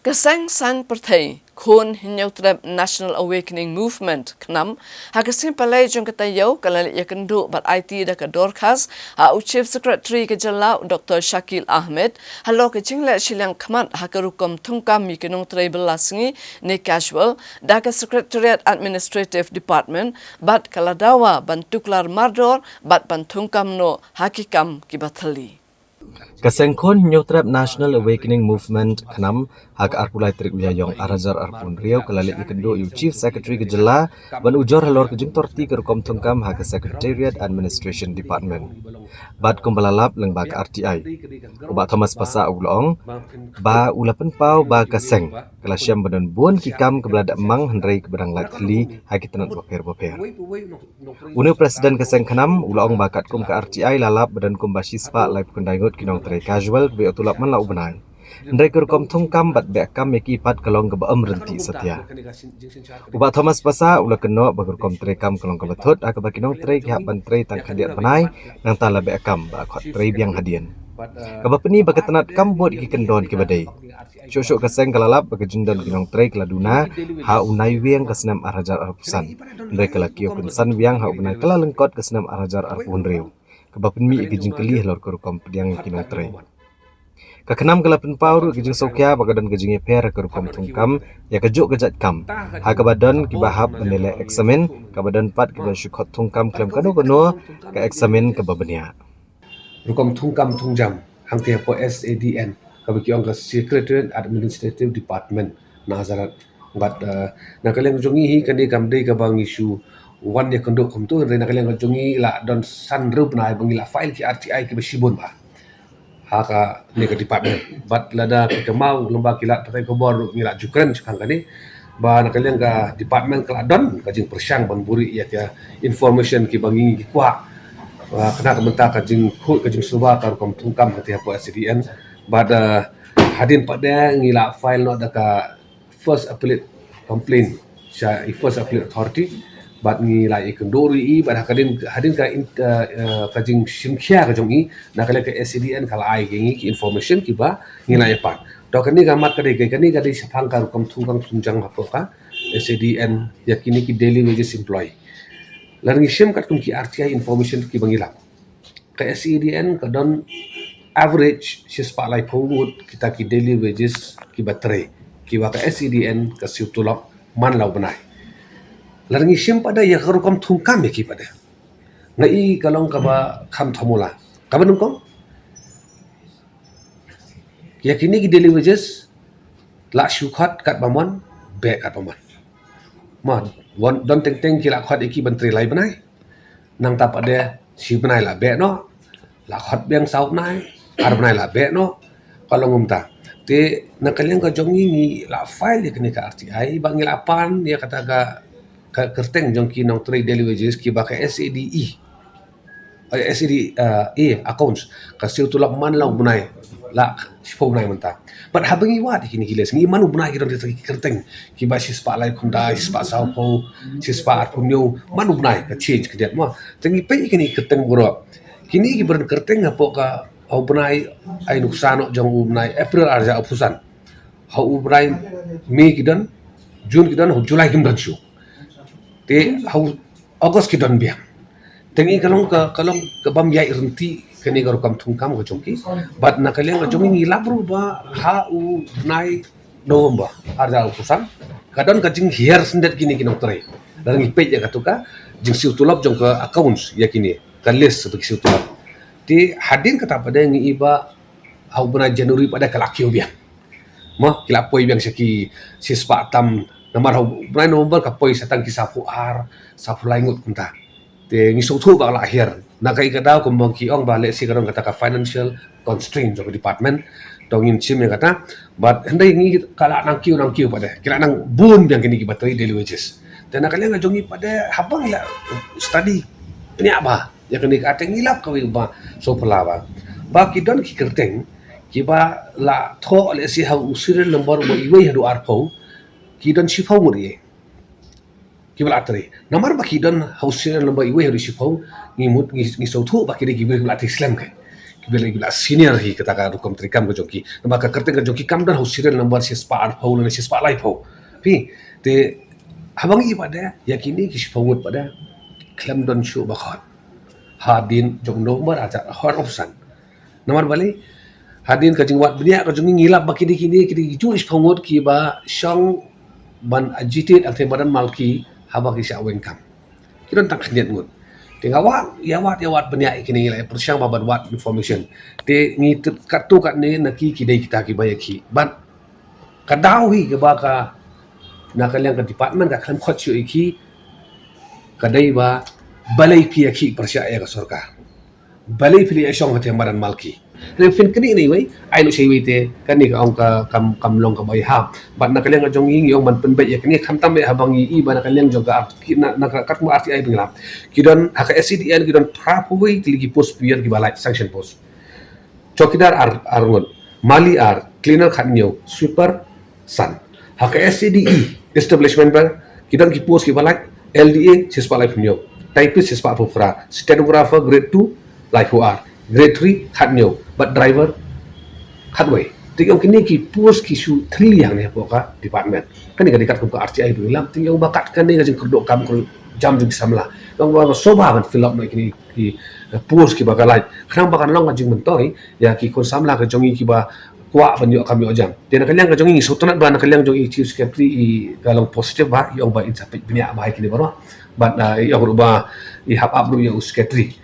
S1: Kaseng san perthai khun hinyaw trap National Awakening Movement knam hakasim palay jong katayaw kalali yakendu bat IT da ka Dorcas Chief Secretary ke Jala Dr. Shakil Ahmed halo ke jingle silang khamat hakarukom thungkam mikinong tribal lasngi ne casual da ka Secretariat Administrative Department bat kaladawa ban tuklar mardor bat ban thungkam no hakikam kibathali.
S2: Kasengkon Nyutrap National Awakening Movement Khnam hak arpulai trik uyayong Arajar Arpun Riau kelali ikendo yu Chief Secretary Gejala ban ujor halor kejing torti kerukom tungkam hak Secretariat Administration Department. Bad kumbalalap leng bak RTI. Ubat Thomas Pasa ulong ba ulapan pau ba kaseng kelasyam badan buan kikam keblada mang hendrai kebedang latli hakitanat baper. Unu Presiden Kaseng Khnam ulong bakat kum ke RTI lalap badan kum basispa live kundaingut kinong tray casual be otulap man lau benai. Ndai kerukom tungkam bat bekam meki pat kalong ke baem renti setia. Ubat Thomas Pasa ula keno bagerukom tray kam kalong ke betut akaba kinong tray kihak ban tray tang hadiat benai nang tala bekam ba khot tray biang hadian. Kaba peni bagetanat kam bot iki kendon ke badai. Syok kaseng kalalap bagejendon kinong tray keladuna ha unai wiang kesenam Arajar Arpusan. Ndai kelakio kunsan wiang ha unai kala lengkot kesenam Arajar Arpun Riau. Kaba peni ikijing kelih lor kerukom pediang kinong tray. Kakenam kalapan pauru kejing sokya bagadan kejing per kerukom tungkam ya kejuk kejat kam. Ha kabadan kibahap menilai eksamen kabadan pat kiban syukot tungkam klaim kano ke eksamen kebabenia.
S5: Rukom tungkam tungjam hang tiap SADN kabaki ong Secretariat Administrative Department nazarat ngat nakaleng jongi hi kani kamdei kabang isu wan ya kondok kumtu nakaleng jongi la don sanrup na bangila file ki RTI ki besibon ba. Haka ni ke department bat lada ke mau lomba kilat patai kobor ngila jukren sekang kani ba nakalian ka department keladon kajing persyang ban buri ya ke information ki bangi ki kwa kena kementak kajing khut kajing suba ka kom tungkam hati apa SDN bada hadin pada ngila file no da ka first appellate complaint sya first appellate authority bat ngila ikendori i bat hadin ka kajing simkhia kajong i nakala ka SCDN kala ai gengi ki information ki ba ngila epat to kani gamat kade kani kade sapang ka kom tungkang tungjang hapoka SCDN yakini ki daily wages employee larngi sim kat kum ki RTI information ki bangila ka SCDN ka don average sispa lai phowut kita ki daily wages ki batre ki wa ka SCDN ka siutulok man lau benai larngi sim pada ya kerukom tungkam ya ki pada ngai kalong kaba kham thamula kaba nungkong yakini ki daily wages la syukhat kat bamon be kat bamon ma don teng ki la khat iki bantri lai benai nang ta pada si benai la be no la khat biang sau nai ar benai la be no kalong umta te nakaliang ka jongi ni la file yakini ka RTI bangil apan ya kata ka kerteng jongki nong tray daily wages ki baka SADE SEDA accounts kasih tulak man lau bunai la sipau bunai mentah but habangi wat kini gila sengi manu bunai kita dari kerteng kiba sispa lai kunda sispa saupo sispa arpunyo manu bunai ka change ke dia mah tengi pe kini kerteng bro kini kibar kerteng apa ka au bunai ai nuksano jang bunai April arja apusan hau bunai Mei kidan June kidan Julai kim dan shu te hau August kidan biang tengi kalong ke bam yai renti kini garu kam tungkam ko chongki bat na kaleng ko chongi labru ba ha u nai November arja upusan kadon ka jing hier sendet kini kinong trai dan ngi pej ya katuka jing siu tulap jong ke accounts ya kini ka list sebagai siu tulap ti hadin kata pada ngi iba au bena Januari pada kalakio biang mah kilapoi biang seki sispa tam namar au bena November kapoi satang kisapu sapu laingut kunta te ngi sotu ba lahir na kai kada ko mongki ong ba le si kadon kata ka financial constraint of department dongin sim yang kata but hendai ngi kala nang kiu pada kila nang bun yang kini kibatoi daily wages dan nak kalian ngajongi pada habang la study ini apa ya kini kata ngilap kawi ba so pelawa ba kidon ki kerteng kiba la tho le si ha usire lembar bo iwe hadu arpo kidon sifau muri kibal atri namar baki don hausin lamba iwe hari sipau ngimut ngi sautu baki de gibel ati islam kai gibel gibel senior hi kata ka rukom trikam ko joki nama ka karte ka joki kam don hausin lamba si spa ar pau ne si spa lai pau pi te habang i pada yakini ki sipawut pada klam don shu bakhot hadin jong nomor aja hor opsan namar bali hadin ka jingwat benia ka jongi ngilap baki de kini ki ju sipawut ki ba shang ban agitate ate badan malki haba kisah wengkam kita tak kenyan ngut tinggal wat banyak kini lah persiang babat wat information te ngi kartu kat ne naki kidai kita ki bayaki ban kadawi ke baka nakaliang ke department ka kan khotchu iki kadai ba balai pi aki persiang ya ka sorkar balai pi esong hate maran malki refin kini ni wei ai no sei wei te kan ni ka ong ka kam long ka bai ha bat na kaleng jong ing yong man pen bai ya kini kham tam be habang i ba na kaleng jong ka na kat mu arti ai binglam kidon haka SCDN kidon prapui tiligi post pier ki balai sanction post chokidar arngon mali cleaner khanyo sweeper san haka SCDE establishment ba kidon ki post ki balai LDA sispa life nyo typist sispa pufra stenographer grade 2 life grade 3 khatnyo but driver khatway tingong kini ki post ki su 3 yang ne poka department kan ni dekat ko RTI bilang tingong bakat kan ni jing kerdok kam ko jam jing samla dong ba soba ban fill up mai kini ki post ki bakalai khang bakan long jing mentoi ya ki kon samla ka jongi ki ba kwa ban yo kam yo jam tena kaliang ka jongi sotonat ba na kaliang jongi chief secretary i galong positive ba yong ba insapit binya ba kini baro but yo ba i hap up do yo secretary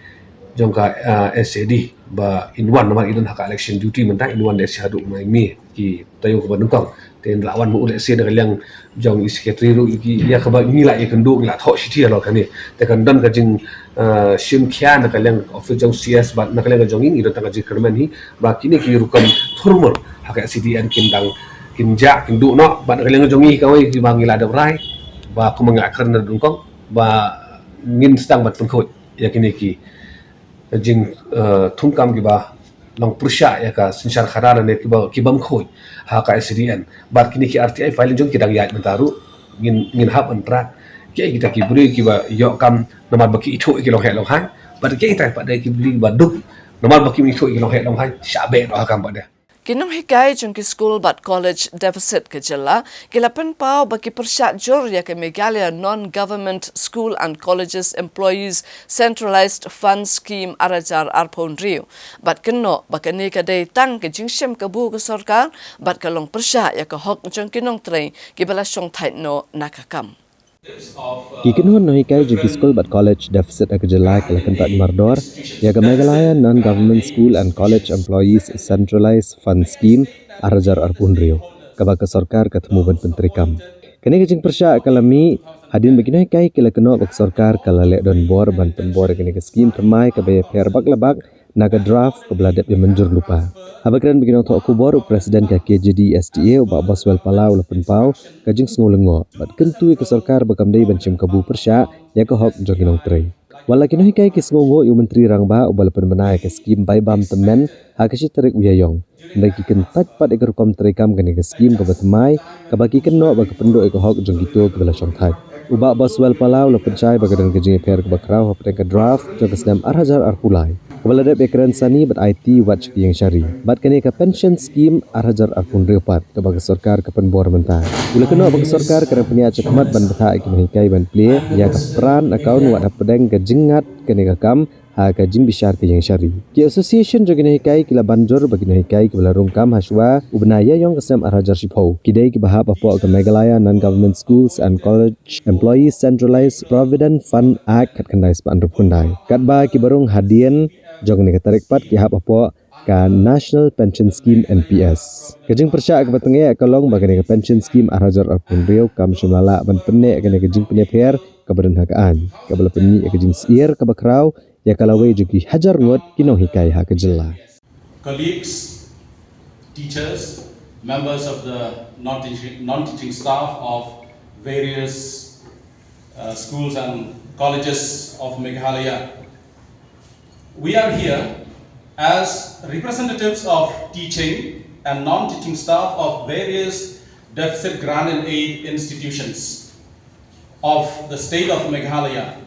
S5: jongka SAD ba inwan nomor idun hak election duty mentah inwan desi hadu mai mi ki tayo ko banungkang ten lawan mu ule se de yang jong secretary ru ki ya ka ba ngila e kendu ngila tho city lo kani te kan don ka jing sim khya na ka leng office jong CS ba na ka leng jong ngi do ta ka ji kerman hi ba kini ki rukam formal hak CDN kindang kinja kindu no ba na ka leng jong ngi ka wai ki ba ngila da rai ba ko manga karna dungkong ba ngin stang bat pengkot ya kini ki jing thungkam ki ba long pursha ya ka sinsar kharana ne ki bam khoi ha ka SDN bar kini ki RTI filing jong kidang ya mentaru ngin hab antra ki kita ki buri ki ba yo kam nomor baki itho ki long he long hai bar ki ta pa dai ki buri ba duk nomor baki mi itho ki long he long hai shabe ro kam ba da
S1: Kinong hikai jong ki school but college deficit ke jela kilapan pau baki persyak jor ya ke Meghalaya non-government school and colleges employees centralized fund scheme arajar arpon rio bat keno bakani ka dei tang ke jingsem ke bu ke sarkar bat kalong persyak ya ke hok jong kinong trei ki bala song thai no nakakam
S2: Kikinuan nohikai jiki school but college deficit akajala kelakantat mardor ya ke Meghalaya non-government school and college employees centralized fund scheme arajar arpunrio kabaka sarkar ketemu ban pentrikam kene kejing persya kalami hadin begini kai kelakano bak sarkar kalale don bor ban penbor kene ke scheme termai ke bay per bak labak naga draft ke beladap yang menjur lupa habakran begini untuk kubor presiden ke KJD STA ubak Boswell Palau lepen pau kajing sengulengo bat kentu ke sarkar bakam dei ban chim kabu persya ya ke hok joginong trei Wala kinohikai kisngongo yu menteri rangba ubal penmenai ke skim baibam temen hakashi terik uyayong. Ndaki kentat pat ekor kom terikam kene ke skim ke batmai kabaki kenno bagi penduk eko hok jong gitu ke bela syongthai. Ubak baswel palau la pencai bagadan kejing per ke bakrau hapre ke draft jong kesnam arhajar arpulai. Kepala dep ekran sani bat IT wat yang syari. Bat kene ke pension scheme arhajar arpun repat ke bagi sarkar ke penbor mentai. Ula kenno bagi sarkar kerana punya cekmat ban betha ikinohikai ban play ya ke peran akaun wat pedeng ke jengat kene ke kam ha ka jing bishar ke yang syari. Ki association jogina hikai kila banjor bagina hikai ke belarung kam haswa ubnaya yang kesem arhajar shipho. Kidai ke bahap apo ke Meghalaya Non-Government Schools and College Employees Centralized Provident Fund Act kat kandai sepan rupundai. Kat ba ki barung hadian jogina ke tarik pat ki hap apo ka National Pension Scheme NPS. Kejing persyak ke batenge akalong bagina ke pension scheme arhajar arpun riau kam shumlala ban penne kene kejing penepher ke badan hakaan. Ke bala penni kejing siir ke bakrau ya kalawai juga hajar ngot kino hikai ha kejela.
S6: Colleagues, teachers, members of the non-teaching staff of various schools and colleges of Meghalaya. We are here as representatives of teaching and non-teaching staff of various deficit grant and aid institutions of the state of Meghalaya.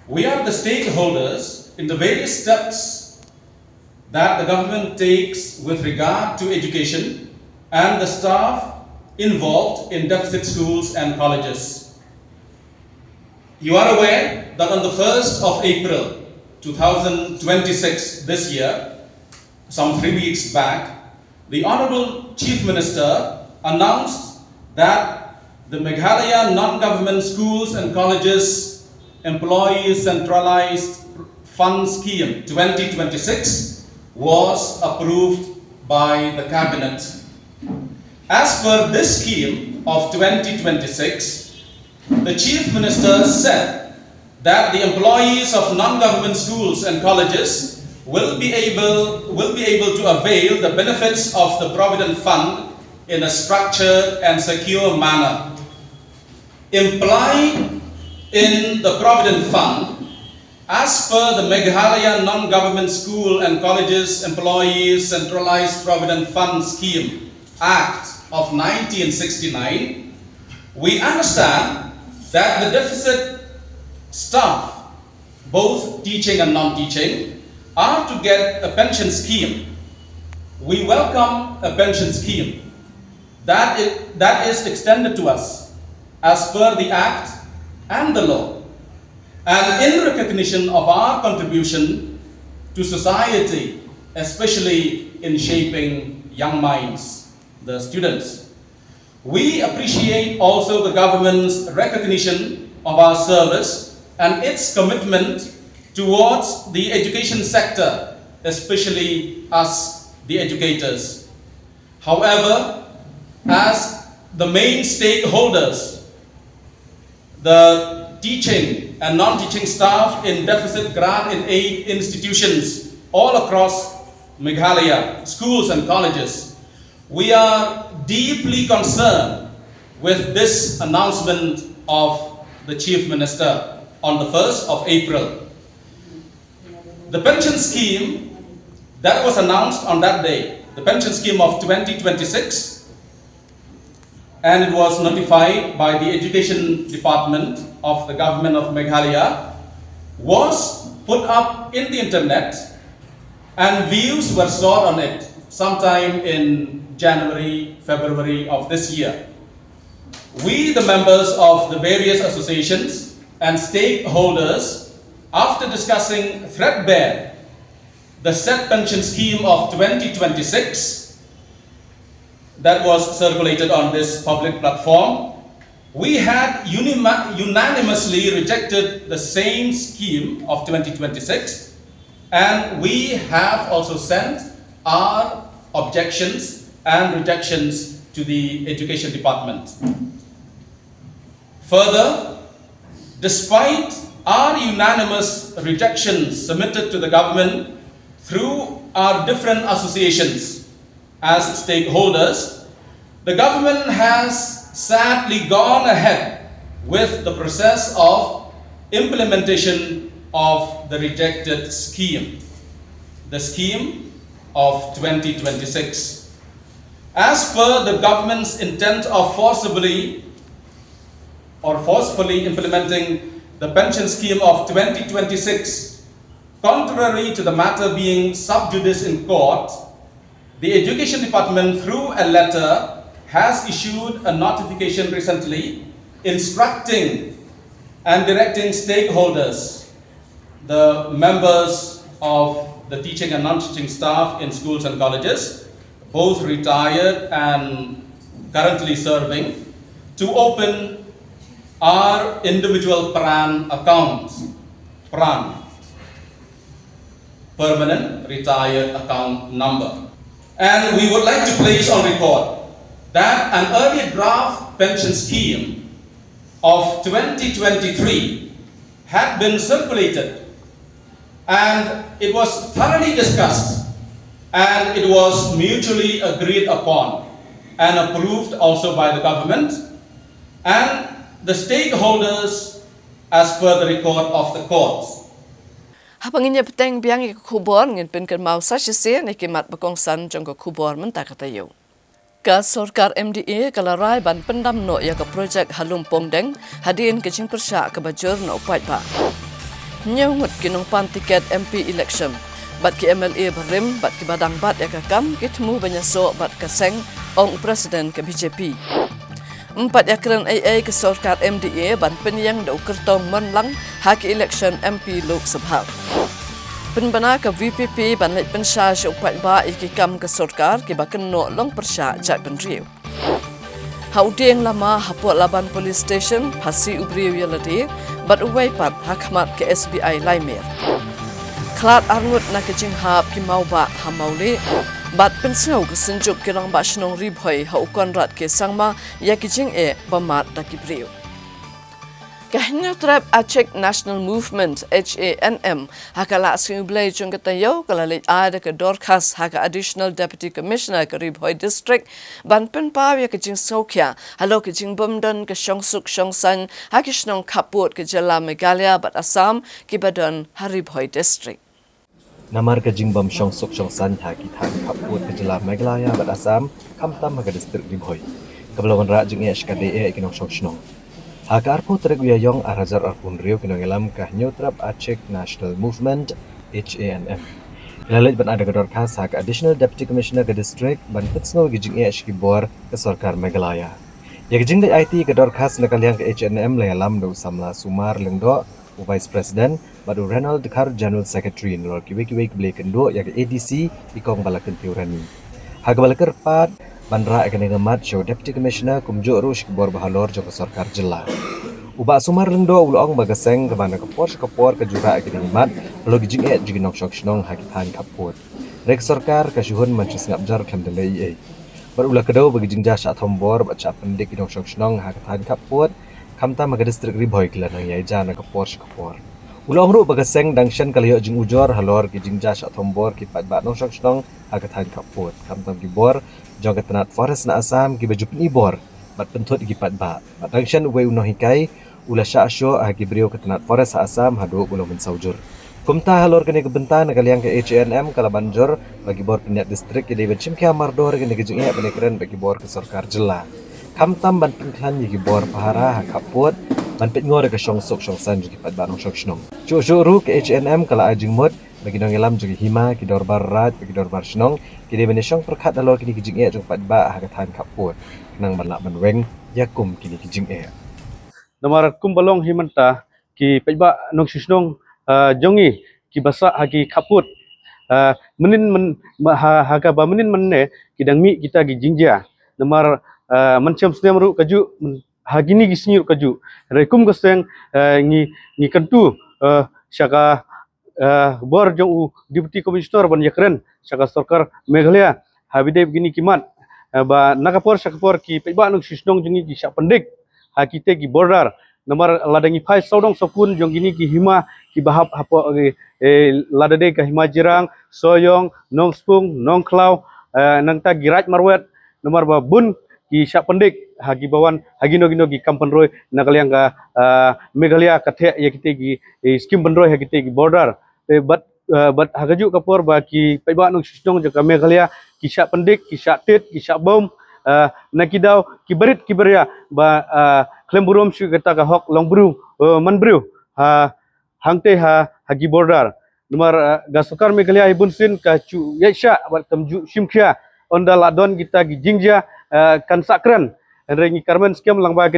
S6: We are the stakeholders in the various steps that the government takes with regard to education and the staff involved in deficit schools and colleges. You are aware that on the 1st of April 2026 this year, some 3 weeks back, the Honorable Chief Minister announced that the Meghalaya Non-Government Schools and Colleges Employees Centralized Fund Scheme 2026 was approved by the Cabinet. As per this scheme of 2026, the Chief Minister said that the employees of non-government schools and colleges will be able to avail the benefits of the Provident Fund in a structured and secure manner. Implied in the Provident Fund, as per the Meghalaya Non-Government School and Colleges Employees Centralized Provident Fund Scheme Act of 1969, we understand that the deficit staff, both teaching and non-teaching, are to get a pension scheme. We welcome a pension scheme that is extended to us as per the Act and the law, and in recognition of our contribution to society, especially in shaping young minds, the students. We appreciate also the government's recognition of our service and its commitment towards the education sector, especially us, the educators. However, as the main stakeholders, the teaching and non-teaching staff in deficit grant and aid institutions all across Meghalaya, schools and colleges, we are deeply concerned with this announcement of the Chief Minister on the 1st of April. The pension scheme that was announced on that day, the pension scheme of 2026, and it was notified by the Education Department of the Government of Meghalaya, was put up in the internet and views were sought on it sometime in January, February of this year. We, the members of the various associations and stakeholders, after discussing threadbare the set pension scheme of 2026, that was circulated on this public platform, we had unanimously rejected the same scheme of 2026, and we have also sent our objections and rejections to the Education Department. Further, despite our unanimous rejections submitted to the government through our different associations as stakeholders, the government has sadly gone ahead with the process of implementation of the rejected scheme, the scheme of 2026. As per the government's intent of forcefully implementing the pension scheme of 2026, contrary to the matter being sub judice in court, the Education Department, through a letter, has issued a notification recently instructing and directing stakeholders, the members of the teaching and non-teaching staff in schools and colleges, both retired and currently serving, to open our individual PRAN accounts, PRAN, Permanent Retired Account Number. And we would like to place on record that an earlier draft pension scheme of 2023 had been circulated, and it was thoroughly discussed, and it was mutually agreed upon and approved also by the government and the stakeholders as per the record of the courts.
S1: Hapanginya peteng biang ik kubor ngin pinkan mau sasise ni kimat bakongsan jong ko kubor mentakatayo. Ka Sorkar MDA kalarai ban pendam no ya ka projek Halum Pongdeng hadin kecing persya ke bajur no upat ba. Nyawut kinong pan tiket MP election. Bat ki MLA berim bat ki badang bat ya ka kam kitmu banyaso bat ka seng ong presiden ke BJP. Empat yakran AA ke Sorkar MDA ban penyang da ukertong menlang haki election MP Lok Sabha. Penbana ke VPP ban lek pensya upat ba iki kam ke Sorkar ki baken no long persya jak benriu. Haudeng lama hapot laban police station pasi ubriu yaladi bat uwai pat hakmat ke SBI Laimer. Klat arngut na kecing hap ki mau ba hamauli bat pensau ke senjuk kirang ba shnong ribhoi ha ukon rat ke sangma ya kecing bamat da kibriu. Kahnya trap Aceh National Movement HANM hakala asyublai jung katayo kalalit ada ke Dorcas haka Additional Deputy Commissioner ke Ribhoi District ban penpaw ya kecing Sokya halo kecing Bumdan ke Syongsuk Syongsan haki shnong kaput ke Jala Meghalaya bat Assam ke Badan Haribhoi District.
S2: Namar ke Jingbam Syongsuk Syongsan haki than kaput ke Jala Meghalaya bat Assam kamtam haka distrik Ribhoi. Kebelawan rak jeng SKDE ikinong Syongshnong. Haka arpo trek uyayong arajar arpun rio kinong ilam kah Nyotrap Aceh National Movement HANM. Ilalit ban ada gedor khas haka Additional Deputy Commissioner ke District ban pitsno gijing HK Bor ke Sorkar Meghalaya. Ya gijing dai IT gedor khas nakaliang ke HNM layalam do samla Sumar lengdo Vice President badu Renald Kar General Secretary nlor kiwe-kiwe kebele kendo ya ke ADC ikong balakan tiurani. Haka balakar pat Bandra akan ngamat show Deputy Commissioner kumjuk rush ke Bor Bahalor joko Sorkar Jela. Ubak Sumar lendo ulong bagaseng ke bana kapor ke jura akan ngamat lo gijing jigi nok shok shnong hakitan kaput. Rek Sorkar ke syuhun mancis ngabjar kem delai Berulah kedau bagi jingja syak thombor baca pendik nok shok shnong hakitan kaput kamta maga distrik Ribhoi kelanang yaija na kapor. Ulong ru bagaseng dangshan kaliyo jing ujor halor ke jingja syak thombor ki pat ba nok shok shnong hakitan kaput. Kamta gibor jong ketenat forest na Assam ki baju penibor bat pentut gi pat ba dangshan we uno hikai ula sya syo agi brio ketenat forest Assam hadu ulo mensaujur kumta halor kene kebentan kaliang ke HNM kala banjor bagi bor peniat distrik ki deben chimkia mardor kene gejing penekren bagi bor ke Sorkar Jela kamtam ban penklan gi bor pahara kaput ban pet ngor ke Syongsuk Syongsan gi pat ba nong shnong chu ru ke HNM kala ajing mod bagi nong ilam juga hima ki dorbar rat bagi dorbar shnong ki deben syong perkat dalor kini gijing jong pat ba hakatan kaput nang balak banweng yakum kini gijing
S7: Namar kum balong himanta ki pejba nong shisnong jongi ki basa hagi kaput menin haga ba menin menne ki dangmi kita gi jingja namar mancam snem ru kaju hagini gi snir kaju rekum goseng ni kentu syaka bor jong Deputy Commissioner ban yakren syaka Sorkar Meghalaya habide begini kimat ba nakapor syakapor ki pejba nong shisnong jongi ki syak pendik hakite ki border nomor ladangi phai saudong sopun jong gini ki hima ki bahap hapo ladade ka hima jirang soyong nong spung nong klau nang ta girat marwet nomor ba bun ki syak pendik hagi bawan hagi nogi kampan roy nakaliang ka Meghalaya kathe ya kite gi skim ban roy ha kite gi border but hagaju kapor ba ki paiba nong sisnong jaka Meghalaya kisah pendik kisah tit kisah bom nakidau kibarit kiberia ba klemburom shu kata ka hok longbru manbru hangte hagi border nomor gasukar Meghalaya ibun sin ka chu yaisha bat kamju simkhia onda ladon kita gi jingja kan sakran rengi karmen skem langba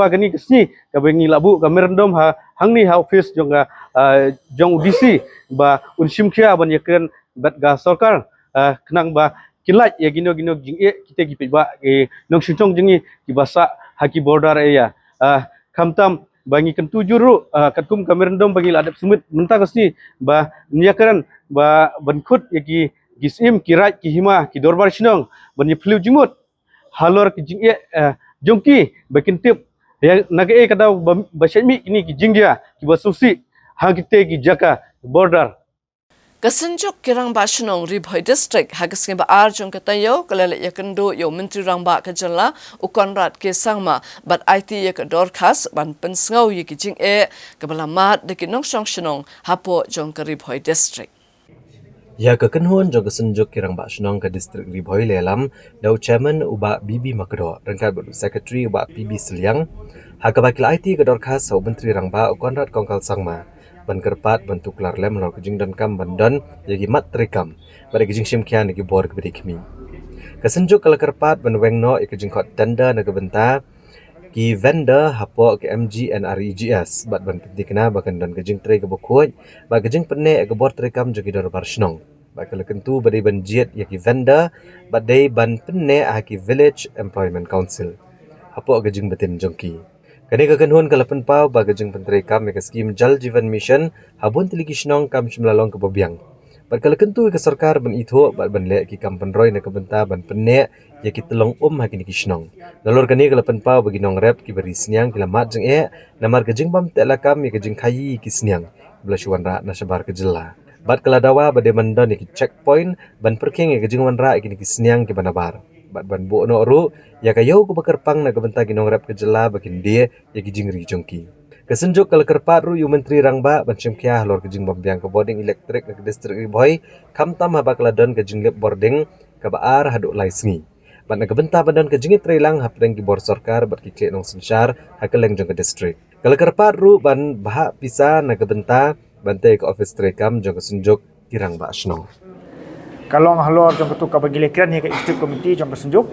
S7: gani kesni ka bengi labu ka merendom hangni office jong udisi ba unsimkhia ban yakren bat ga sarkar kenang ba kilaj ya gino jing kita gi ba nong sintong jingi ki basa haki border ya kamtam bangi kentu juru katkum kamerendom bagi ladap sumit mentah kesni ba nyakran ba bankut yaki gisim kirat ki hima ki dorbar sinong bani flu jumut halor ki jingye jongki bakin tip ya nage kada basemi ini ki jingya ki basusi hagite ki jaka border
S1: Kasenjuk kirang ba shnong Ribhoi district hagas ke ba arjong katayo kalala yakendo yo menteri rang ba kajala ukonrat ke sangma bat IT yak dorkas ban pensngau yiki jing kabala mat de kinong song shnong hapo jong ka Ribhoi district
S2: Ya kekenhuan jong kesenjuk kirang ba shnong ke district Ribhoi lelam dau chairman uba Bibi Makdo rangkat badu secretary uba PB Seliang hakabakil IT ke dorkas sau menteri rang ba ukonrat kongkal sangma ban kerpat bentuk lar lem lor kejing dan kam bandan yagi mat trekam pada kejing simkian yagi bor ke bedikmi kesenjuk kala kerpat ban wengno kejing khot tenda na gebenta ki vendor hapo ke MG and REGS bat ban pentikna bakan dan kejing tre ke bokoj ba kejing penne ke bor trekam jogi dor barsnong ba kala kentu badai ban jet yagi vendor badai ban penne aki village employment council hapo kejing betin jongki kani kekenhuan kalapan pau baga jeng penteri kam ke skim Jal Jivan Mission habun tiliki shnong kam shimlalong ke bobiang. Bat kala kentu ke sarkar ban itho bat ban le ki kam penroy na kebenta ban penne ya ki telong hakini ki shnong. Nalor kani kalapan pau bagi nong rep ki beri sniang kila mat jeng namar ke jeng bam tela kam ya ke jeng khayi ki sniang belashuan ra na sabar ke jela. Bat kala dawa bade mandon ya ki checkpoint ban perking ya ke jeng wan ra kini ki sniang ki banabar. Bat ban bo no ru ya kayo ko bakarpang na gabenta ginong rap ke jela bakin dia ya gijingri jongki kesenjuk kala kerpat ru yu menteri rangba ban chimkia lor kejing bambiang ke boarding elektrik ke district Ribhoi kamtam haba keladon ke jinglip boarding ke baar haduk laisngi ban na gabenta badan ke jingit trelang hapdeng ki bor sarkar bat ki nong sensyar hakeleng jong ke district kala kerpat ru ban bahak pisa na gabenta bante ke office trekam jong kesenjuk kirang ba asnong
S9: kalong halor jong ketu ka bagile kran ke district committee jong kesenjuk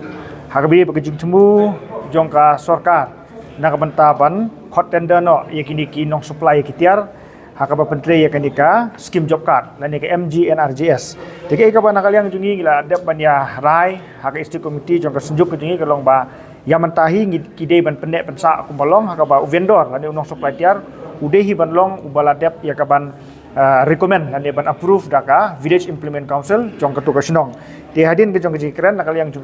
S9: hagabi bagajing temu jong ka sarkar na kabentaban hot tender no yakini ki nong supply kitiar hakaba pentri yakini ka scheme job card lan ke MG NRJS tege ka bana kaliang jungi gila dep banya rai haka district committee jong kesenjuk jungi kalong ba yang mentahi kidei ban pendek pensa kumbalong hakaba vendor lan nong supply tiar udehi ban long ubala dep yakaban recommend dan ban approve daka village implement council jong ketu ka shnong ti hadin ke jong jikran nakaliang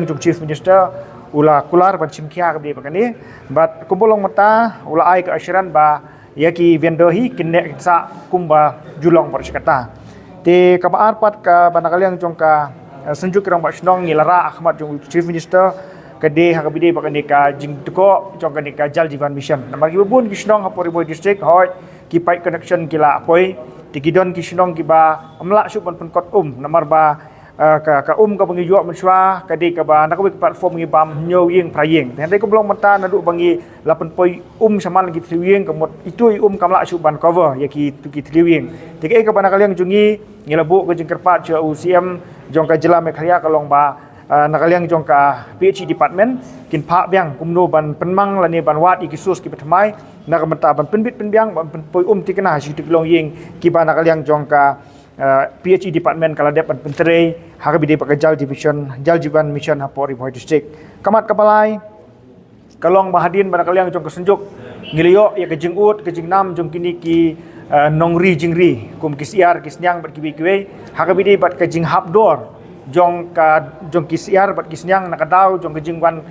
S9: jong chief minister ula kular ban chimkia ke bakani bat kumbolong mata ula ai ke ashiran ba yaki vendohi kinne sa kumba julong persikata ti kabar pat ka banakaliang jong ka senjuk rang ba shnong nilara ahmad jong chief minister kade hakabide bakani ka jing tuko jong kani ka Jal Jivan Mission namar gibun ki shnong hapori boy district hoy ki pipe connection kila apoi tikidon ki shnong ki ba amla suban penkot namar ba ka ka bangi juak menswa kadi ka ba nakawik platform ngi bam nyo yeng prayeng hendai ko blong mata nadu bangi 8 poi saman lagi triwing kamot itu kamla suban cover yaki tuki triwing tikai ka ba nakaliang jungi ngilabu ke jengkerpat cha UCM jong ka jela Meghalaya kalong ba nakaliang jong ka PhD department kin pa biang kumno ban penmang lani ban wat ikisus ki petmai nakamenta ban penbit penbiang ban poi tikena si tiklong yeng ki ba nakaliang jong ka PhD department kala dep ban pentere hakabide pakai Jal Jivan Mission hapori Ribhoi district kamat kapalai kalong bahadin ban nakaliang jong kesenjuk ngiliyo ya kejing ut kejing nam jong kini ki nongri jingri kum kisiar kisnyang bat kibi hakabide bat kejing habdor jong kisiar bat kisnyang nakadaw jong kejing wan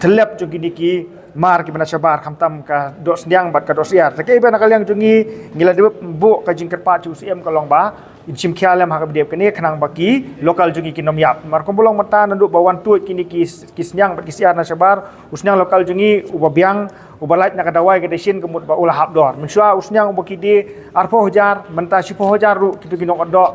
S9: telep jong kini ki mar ki bana sabar khamtam ka do snyang bat ka do siar ta ke ba nakaliang jungi ngila de bu ka jingkat pa chu cm ka long ba inchim khialam ha ka bidep kene khnang baki lokal jungi ki nom yap mar kombolong mata nandu bawan tu kini ki snyang bat ki siar na sabar usnyang lokal jungi ubabiang ubalait na kadawai ka desin kemut ba ulah habdor mensua usnyang ubakidi arpo hojar menta sipo hojar ru kitu kinong odo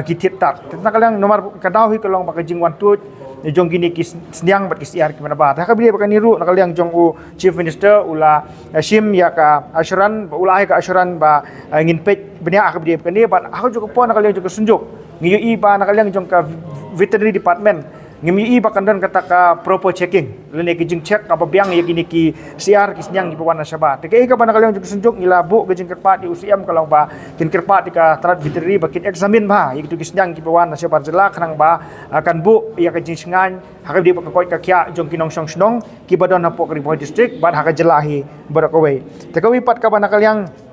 S9: kitit tat tentang kalian nomor kadawi kalong baka jingwan tu jong gini kis snyang bat kisiar ki mana ba ta ka bide baka niru nakaliang jong u chief minister ula sim ya ka assuran ulah ka assuran ba ngin pej benia ka bide baka ni ba aku juga pon nakaliang juga sunjuk ngiyu i ba nakaliang jong ka veterinary department ngimi i ba kandan kata ka proper checking lene ki jing check apa biang ya gini ki siar ki snyang ki bawana sabat te ka ba nakaliang juga sunjuk ngila bu ke jing kerpat di UCM kalau ba kin kerpat di ka tarat veterinary ba kin examine ba ya ki snyang ki bawana sabat jela kanang ba akan bu ya ka jing singan hakab di ka koi ka kya jong kinong song snong ki badon hapo ka Riboy district ba haka jelahi barakawai te ka wi pat ka ba nakaliang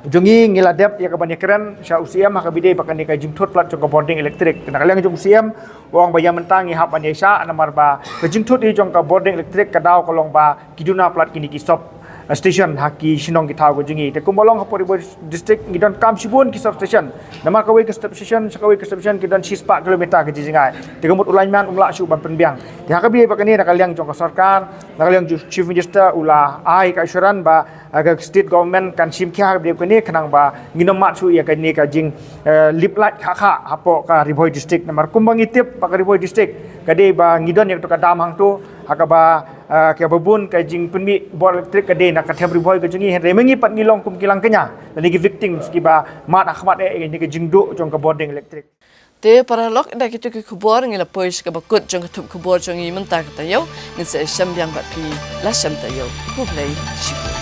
S9: jungi ngila dep ya kabani keren sya UCM ha kabide bakan ni ka jingthot plat jong boarding electric kena kaliang jong UCM wong bayam mentang i hap ani sya namar ba ka jingthot i jong ka boarding electric kadaw kolong ba kiduna plat kini ki stop station haki sinong ki thaw go jungi te kumbolong ha Riboy district ngidon kam sibun ki stop station namar kawai ke stop station sakawai ke stop station kidon 4 kilometer ke jingai te kumut ulaiman umla su ban penbiang te ha kabide bakan ni nakaliang jong ka sarkar nakaliang chief minister ula ai ka assuran ba aga state government kan sim kya dia kene kenang ba nginom matsu ya kan ni ka jing lip light kha apo ka Riboy district namar kumbang itip pa ka Riboy district kade ba ngidon yang to ka damang tu hakaba kya babun ka jing penmi bor electric kade na ka them Riboy ka jingi remengi pat ngilong kum kilang kenya dan ni victims ki ba mat akhmat ni ka jing do jong ka boarding electric
S1: te para lok da kitu ki khubor ngila pois ka bakut jong thup khubor jong i menta ka tayo ngin se sham yang bat pi la sham tayo ku play shipu